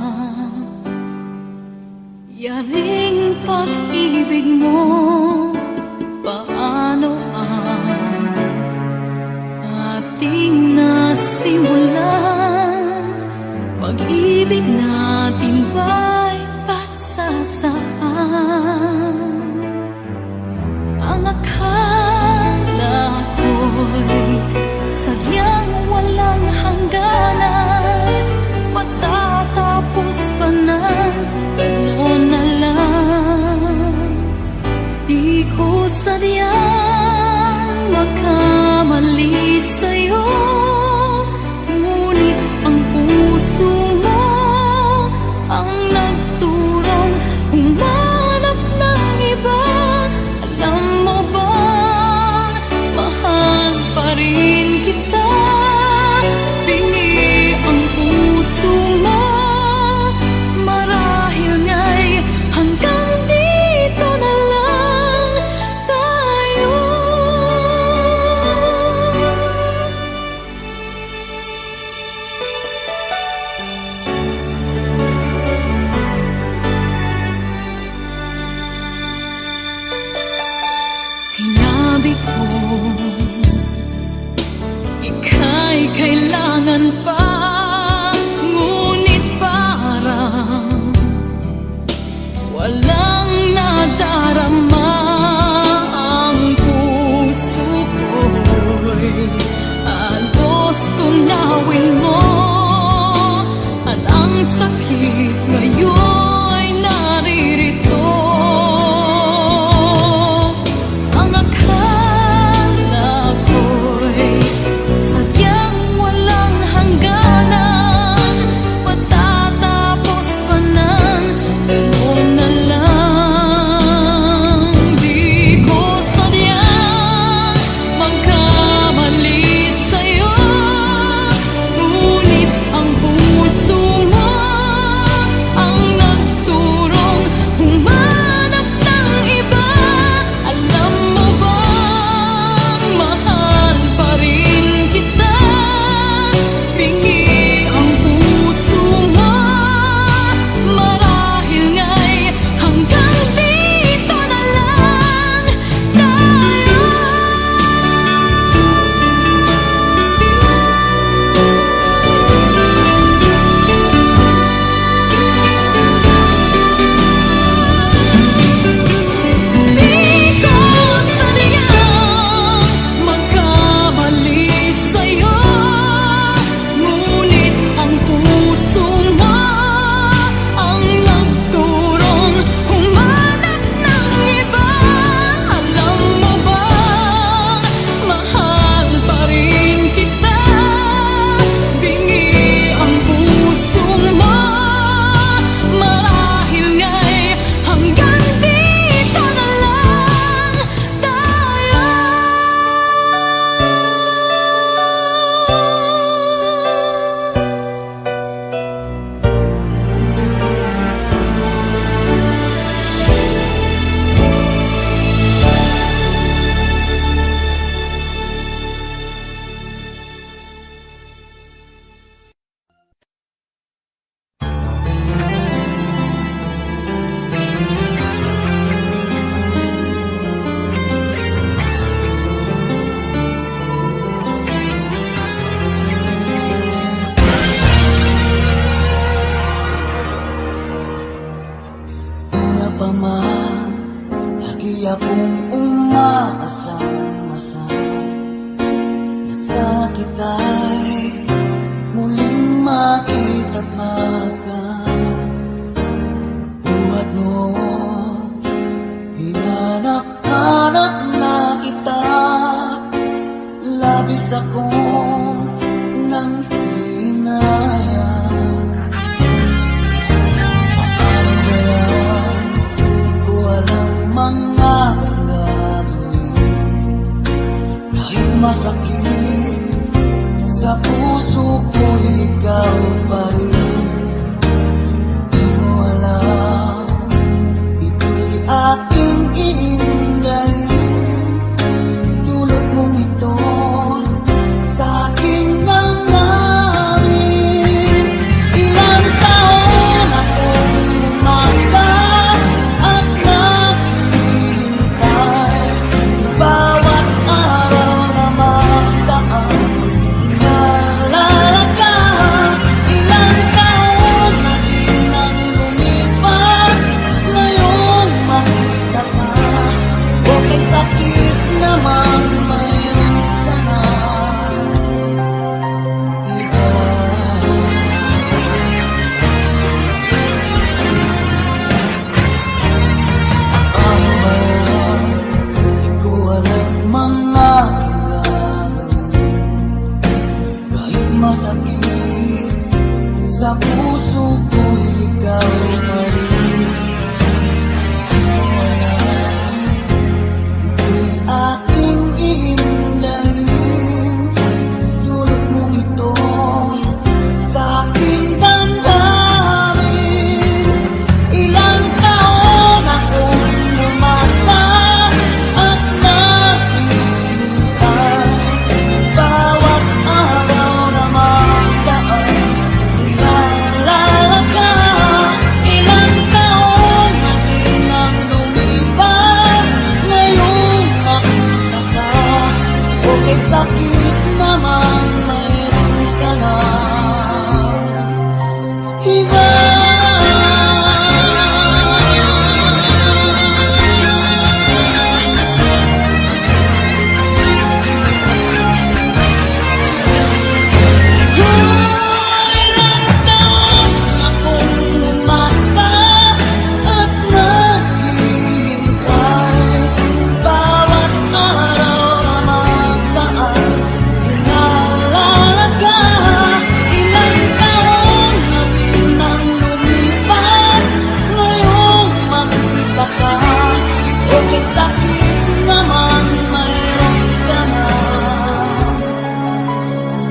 S1: yaring pag-ibig mo? Paano ang ating nasimulan? Pag-ibig natin ba'y pasasaan? Ang akala ko'y sadyang walang hangganan, matatapos pa na gano'n na lang. Di ko sadyang makamali sa'yo, ngunit ang puso mo ang nagturong humanap ng iba. Alam mo bang mahal pa rin kita? Bingi ang puso mo, marahil nga'y hanggang dito na lang tayo. Sinabi ko, ika'y kailangan pa, ngunit parang walang nadarama ang puso ko'y halos tunawin mo, at ang sakit ngayon'y naririto. Ang akala ko'y sadyang walang hangganan, matatapos pa ng gano'n na lang. Di ko sadyang magkamali sa'yo, ngunit ang puso mo ang nagturong humanap ng iba. Alam mo bang mahal pa rin kita? Bingi ang puso mo, marahil nga'y hanggang dito na lang tayo. Di ko sadyang magkamali sa'yo, ngunit ang puso mo ang nagturong humanap ng iba. Alam mo bang mahal pa rin kita? Bingi ang puso mo, marahil nga'y hanggang dito na lang tayo.
S2: Una pa man, lagi akong umaasang-asang na sana kita'y muling makita't buhat noon. Hinanak-hanak na kita, labis akong nang hinayang. Paano ba yan? Di ko alam mga ang gagawin. Kahit masakit sa puso ko, ikaw pa rin. Di mo alam, ito'y aking iingayin. Tulad mong ito sa aking nangamin. Ilan may sakit naman mayroon ka na iba. Ilang taon akong umasa at naghihintay. Bawat araw na magdaan, inaalala ka. Ilang taon na din nang lumipas, ngayong makita ka. O may sakit naman mayroon ka na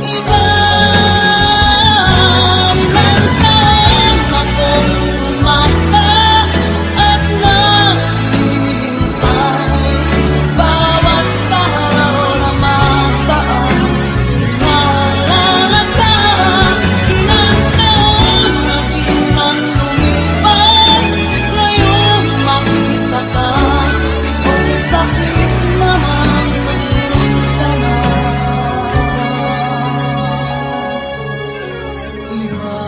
S2: iba. Ilang taon akong umasa at naghihintay. Bawat araw na magdaan, inaalala ka. Ilang taon na din nang lumipas, ngayong makita ka. O may sakit naman mayroon ka na iba.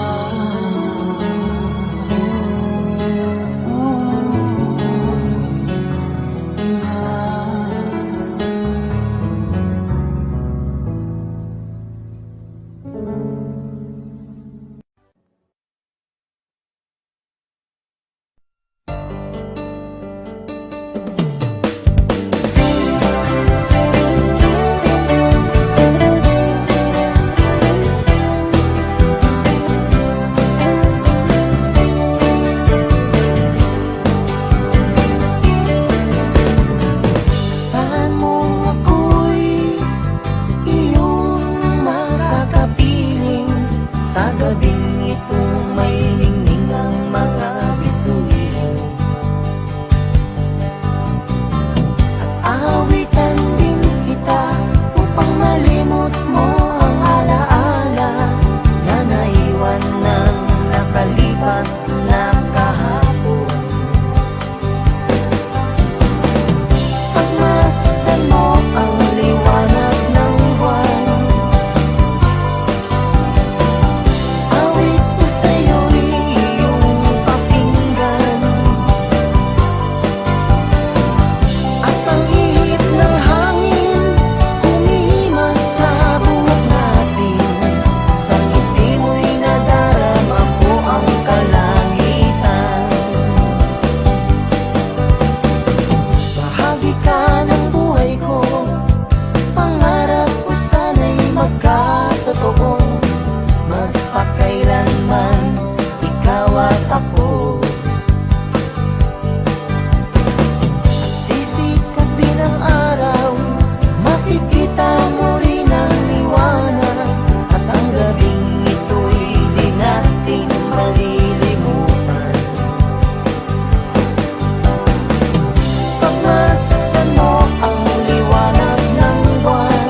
S5: Saan mo ako'y iyong makakapiling? Sa gabing ito may ningning ang mga bituin. At awitan din kita upang malimot mo ang alaala na naiwan ng nakalipas na kahapon. Pagmasdan mo ang liwanag ng buwan, awit ko sa'yo'y iyong pakinggan. At ang ihip ng hangin humihimas sa buhok natin. Sa ngiti mo'y nadarama ko ang kalangitan. Bahagi ka ng buhay ko, pangarap ko sana'y magkatotoo. Magpakailanman ikaw at ako. At sisikapin ang araw, makikita mo rin ang liwanag. At ang gabing ito'y di natin malilimutan. Pagmasdan mo ang liwanag ng buwan,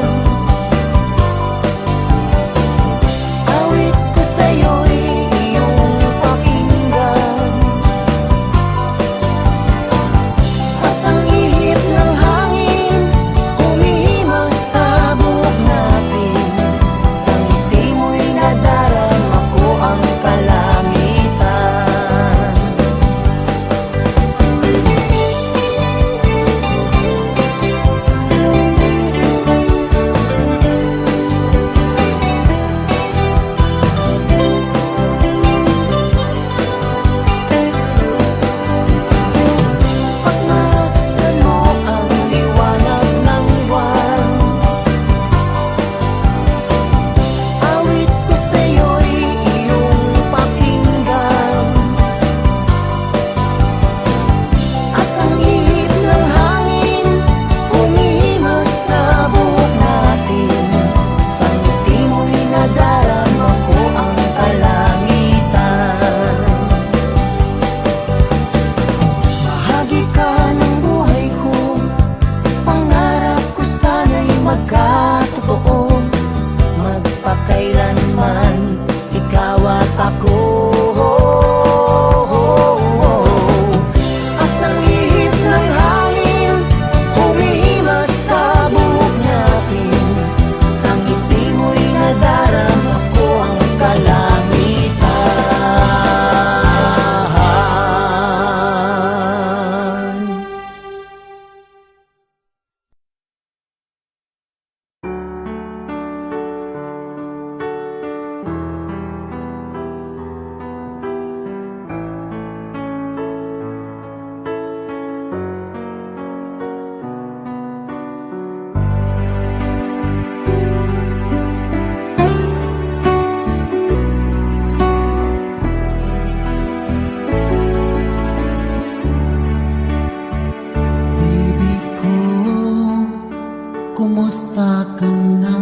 S2: ka na?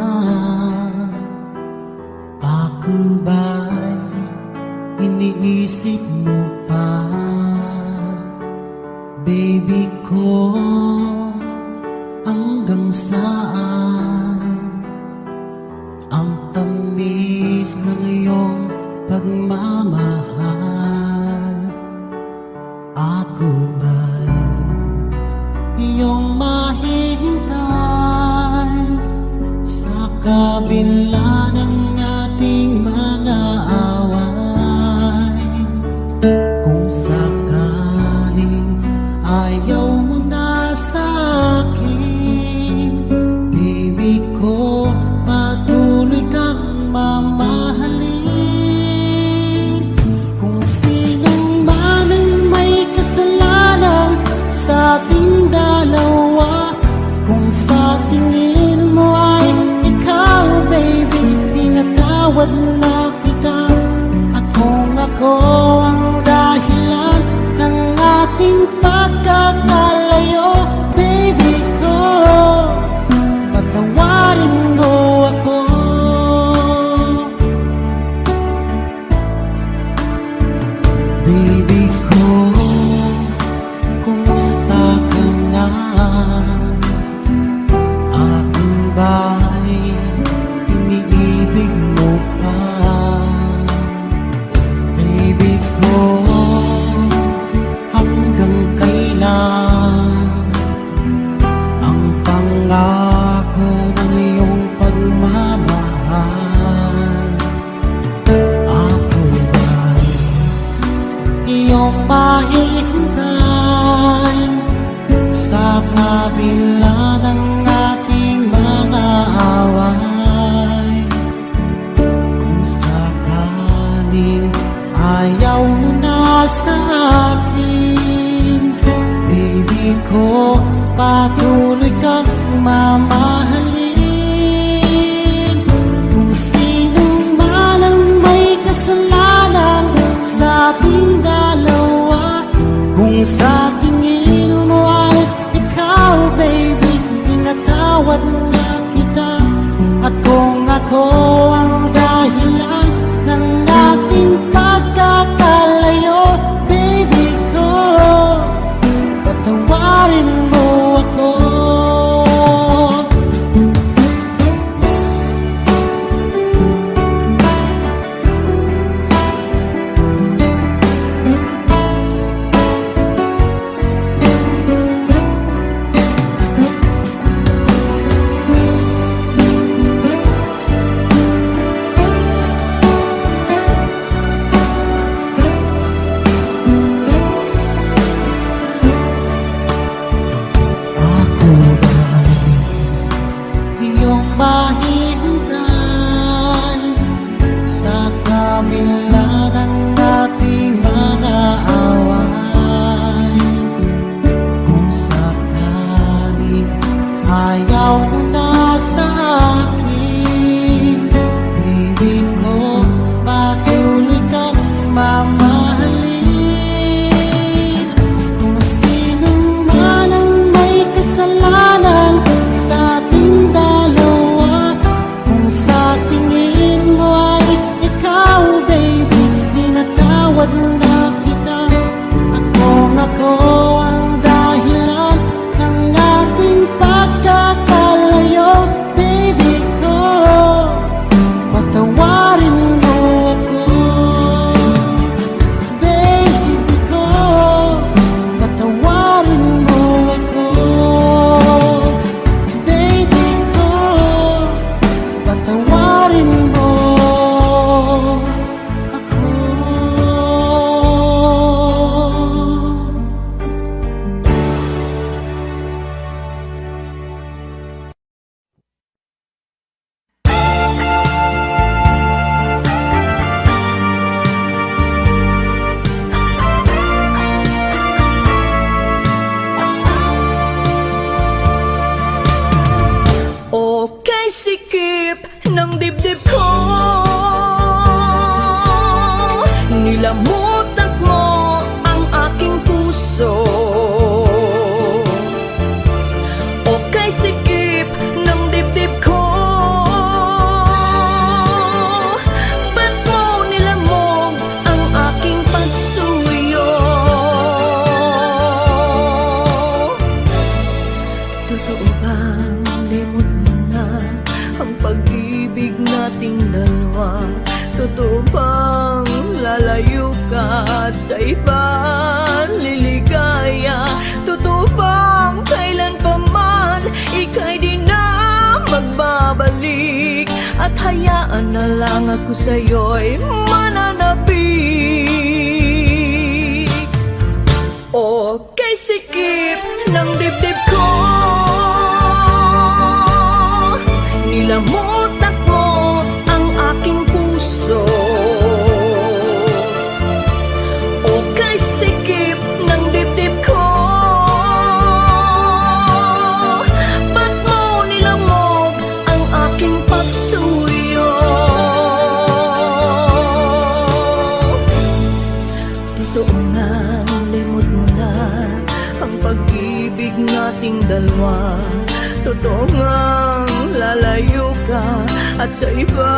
S2: Ako ba'y iniisip mo pa? Baby ko, hanggang saan ang tamis ng iyong pagmamahal? Ako ba'y iyong mahihintay sa kabila ng ating mga away? Kung sakaling ayaw mo na sa akin, baby ko, patuloy kang mamahalin. Kung sinong man ang may kasalanan sa ating dalawa, kung sa tingin mo ay ikaw, baby, pinatawad na kita. At kung ako ang dahilan ng ating pagkakalayo, baby ko, patawarin mo ako. Baby ko, kumusta ka na? Ako ba'y iniibig mo pa? Baby ko, hanggang kailan ang pangako ng iyong pagmamahal? Ako ba'y iyong mahihintay sa kabila ng ating mga away? Kung sakaling ayaw mo na sa akin, baby ko, patuloy kang mamahalin. Kung sino man ang may kasalanan sa ating dalawa, kung sa tingin mo ay ikaw, baby, pinatawad na kita. At kung ako ang dahilan ng ating pagkakalayo, baby ko, patawarin mo ako. Ako ba'y iyong mahihintay sa kabila ng ating mga away? Kung sakaling ayaw mo na sa akin, baby ko, patuloy kang mamahalin. Kung sino man ang may kasalanan sa ating dalawa, kung sa tingin mo ay ikaw, baby, pinatawad na kita. At kung ako ang dahilan ng ating pagkakalayo, baby ko, patawarin mo ako. Baby ko, patawarin mo ako. Baby ko, patawarin mo ako.
S1: Okay, sikip ng dibdib ko, nilamutan mo ang aking puso. Okay, sikip ng dibdib ko,
S7: ang pag-ibig nating dalawa? Totoo bang lalayo ka at sa iba liligaya? Totoo bang kailan pa man ika'y di na magbabalik? At hayaan na lang ako sa'yo'y mananabik. O kay sikip ng dibdib ko, nilamutak mo ang aking puso. O kay sikip ng dibdib ko, ba't mo nilamog ang aking pagsuyo? Totoo nga, limot mo na ang pag-ibig nating dalawa. Totoo nga, lalayo ka at sa iba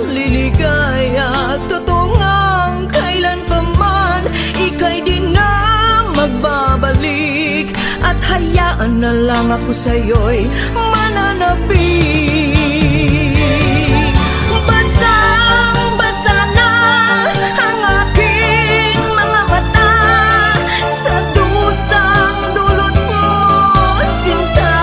S7: liligaya. Totoo nga, kailan pa man ika'y di na magbabalik. At hayaan na lang ako sa'yo'y mananabik. Basang-basa na ang aking mga mata sa dusang dulot mo, sinta.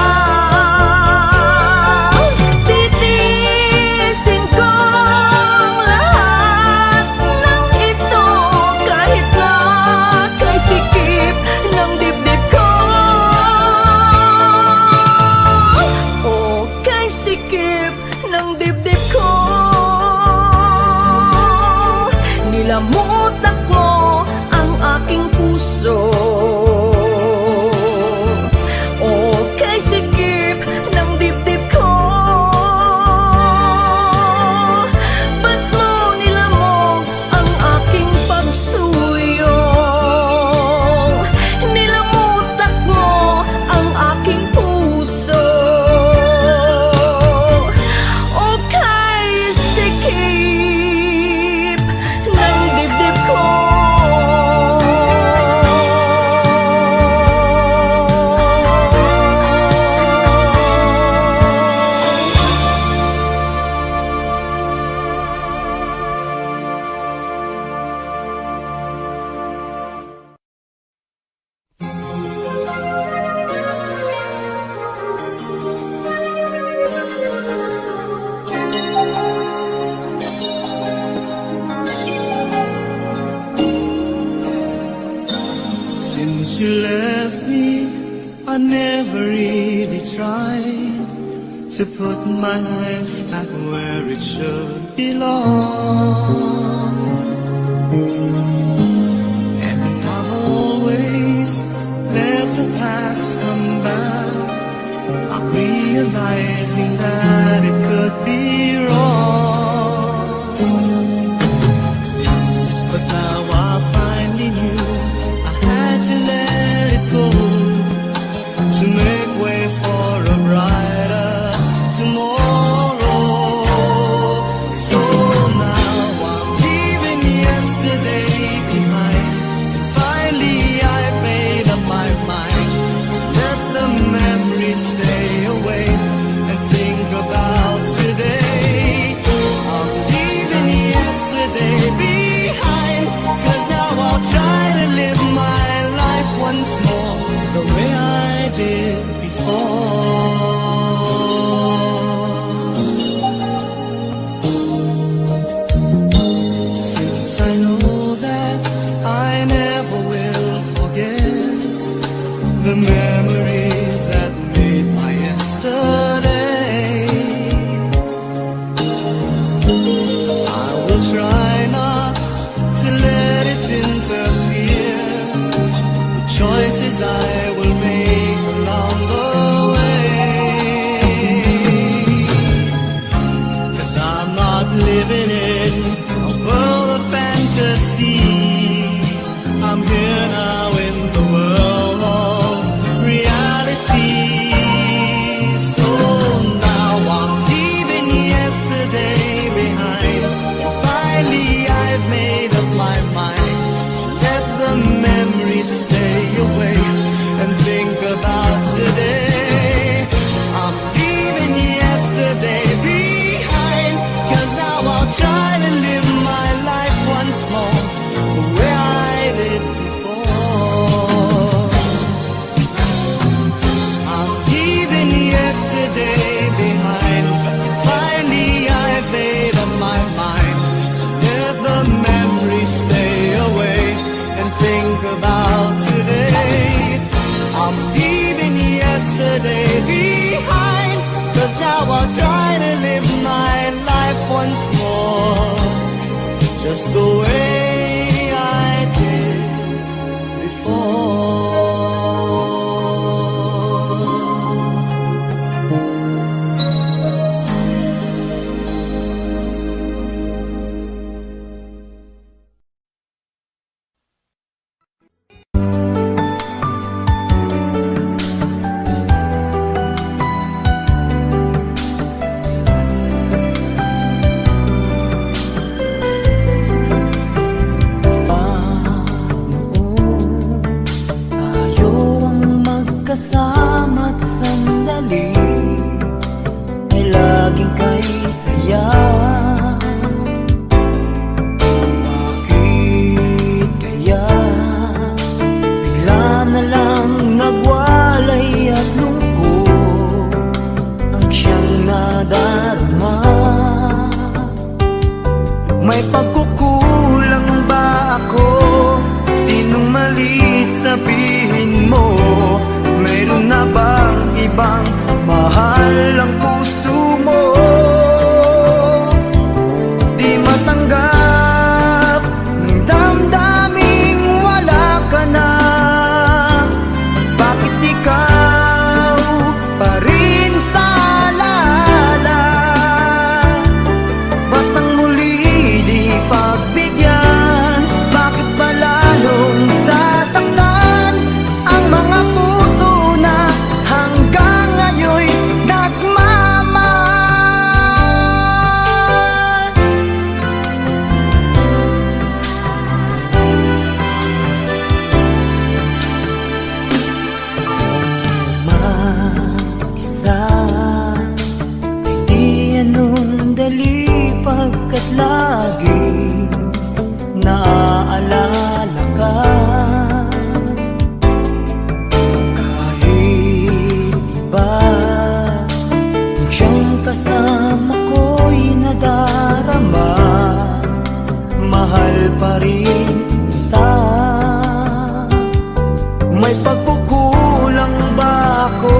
S7: Titiisin ko ang lahat ng ito kahit na kay sikip ng dibdib ko. O kay sikip ng dibdib ko, nilamutak mo ang aking puso. O kay sikip ng dibdib ko, ba't mo nilamog ang aking pagsuyo? Nilamutak mo ang aking puso. O kay sikip ng dibdib ko.
S4: Since you left me, I never really tried to put my life back where it should belong. And I've always let the past come back, not realizing that it could be wrong. But now I finally knew I had to let it go to make way for a brighter tomorrow. So now I'm leaving yesterday behind. Finally I've made up my mind. Let the memories stay away and think about today. I'm leaving yesterday behind, 'cause now I'll try to live my life once more the way I did before. Since I know that I never will forget the memories that made my yesterday, I will try not to let it interfere with choices I will make along the way. 'Cause I'm not living in a world of fantasies. I'm here now in the world of reality. So now I'm leaving yesterday behind. Finally I've made up my mind to let the memories stay away and think about today. I'm leaving yesterday
S2: just the way I did before. Tayo ang magkasama't sandali ay laging kay saya. Bakit kaya bigla na lang nagwalay at lungkot ang siyang nadarama? May pagkukulang ba ako? Sinong mali sabihin mo? Mayroon na bang ibang mahal ang puso mo? Di matanggap ng damdaming wala ka na. Bakit ikaw pa rin sa alala? Ba't ang muli di pagbigyan? Bakit ba lalong sasaktan ang mga puso na hanggang ngayon'y nagmamahal? Mag-isa ay di anong dali pagkat laging naaalala ka. Kahit iba ang siyang kasama ko'y nadarama, mahal pa rin kita. May pagkukulang ba ako?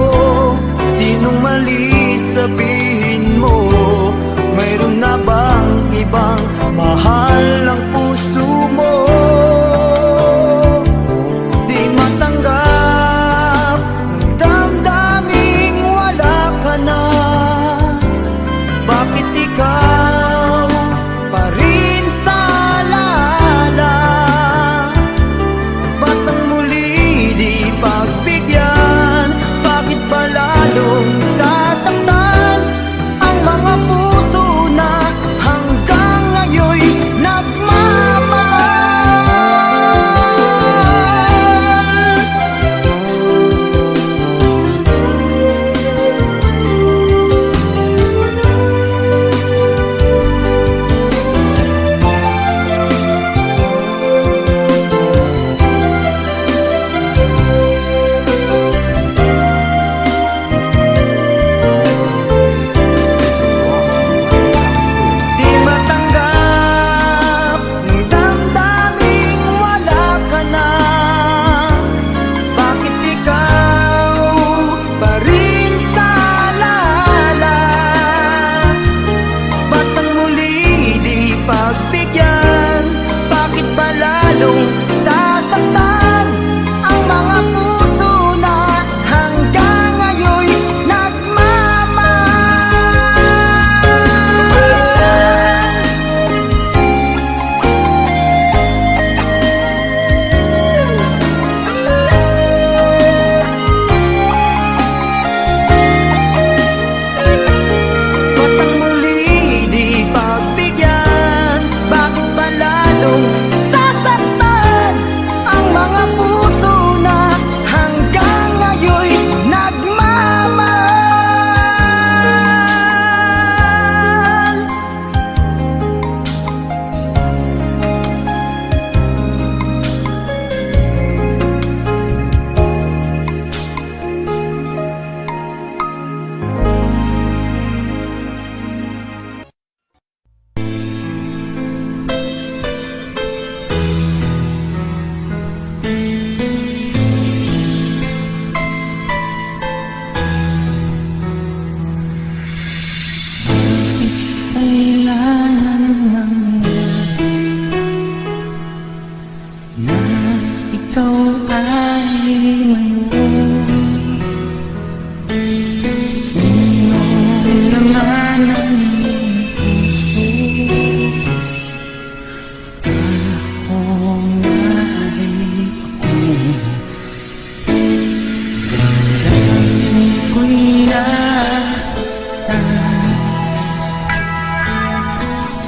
S2: Sinong mali sabihin mo? Mayroon na bang ibang mahal ang puso mo? Di matanggap ng damdaming wala ka na. Bakit ikaw pa rin sa alala?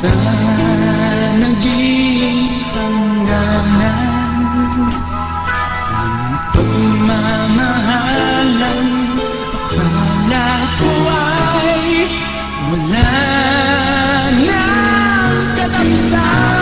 S4: sa naging hangganan ng pagmamahalan. Akala ko ay wala nang katapusan.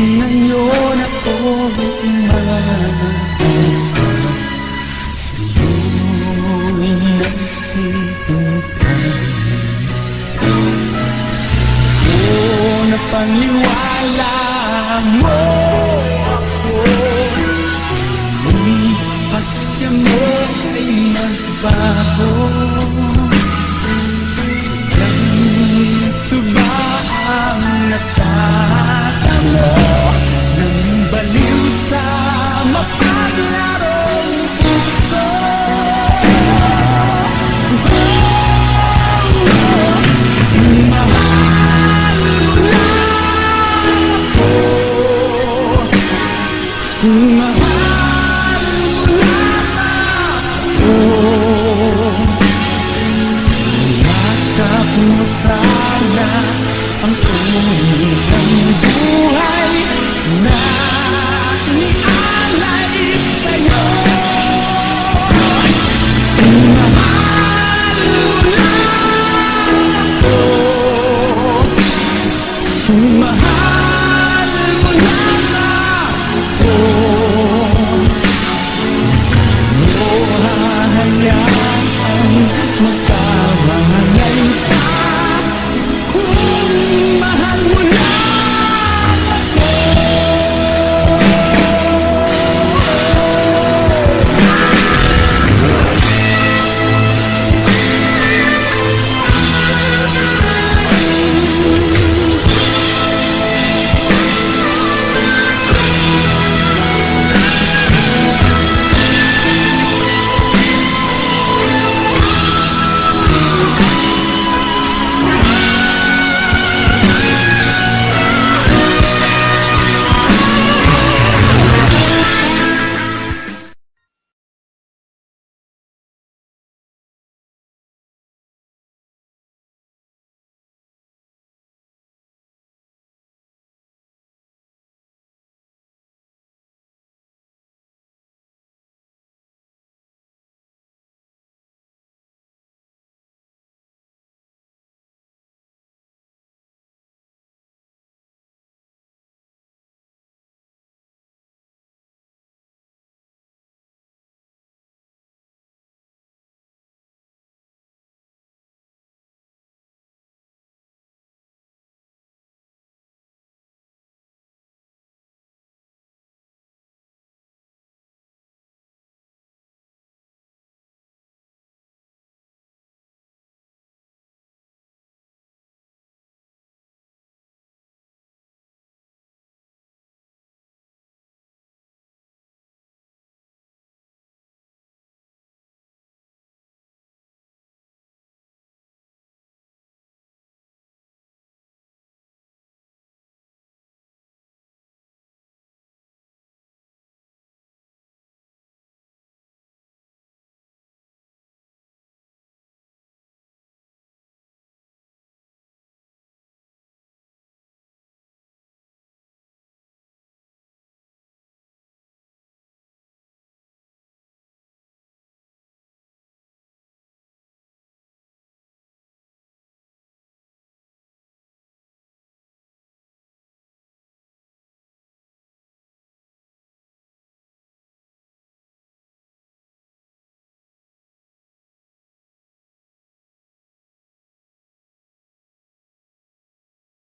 S4: Ngayon ako umalis, sa'yo'y naghihintay. O napaniwala mo ako, ngunit pasya mo ay nagbago. Ito ba ang natatamo ng baliw sa mapaglarong puso? Mahal mo lang ako, mahal mo lang ako. Yakap mo sana ang unang buhay na nialay sa'yo. Mahal mo lang ako, mahal mo lang ako. O hahayaan magkawanay ka kung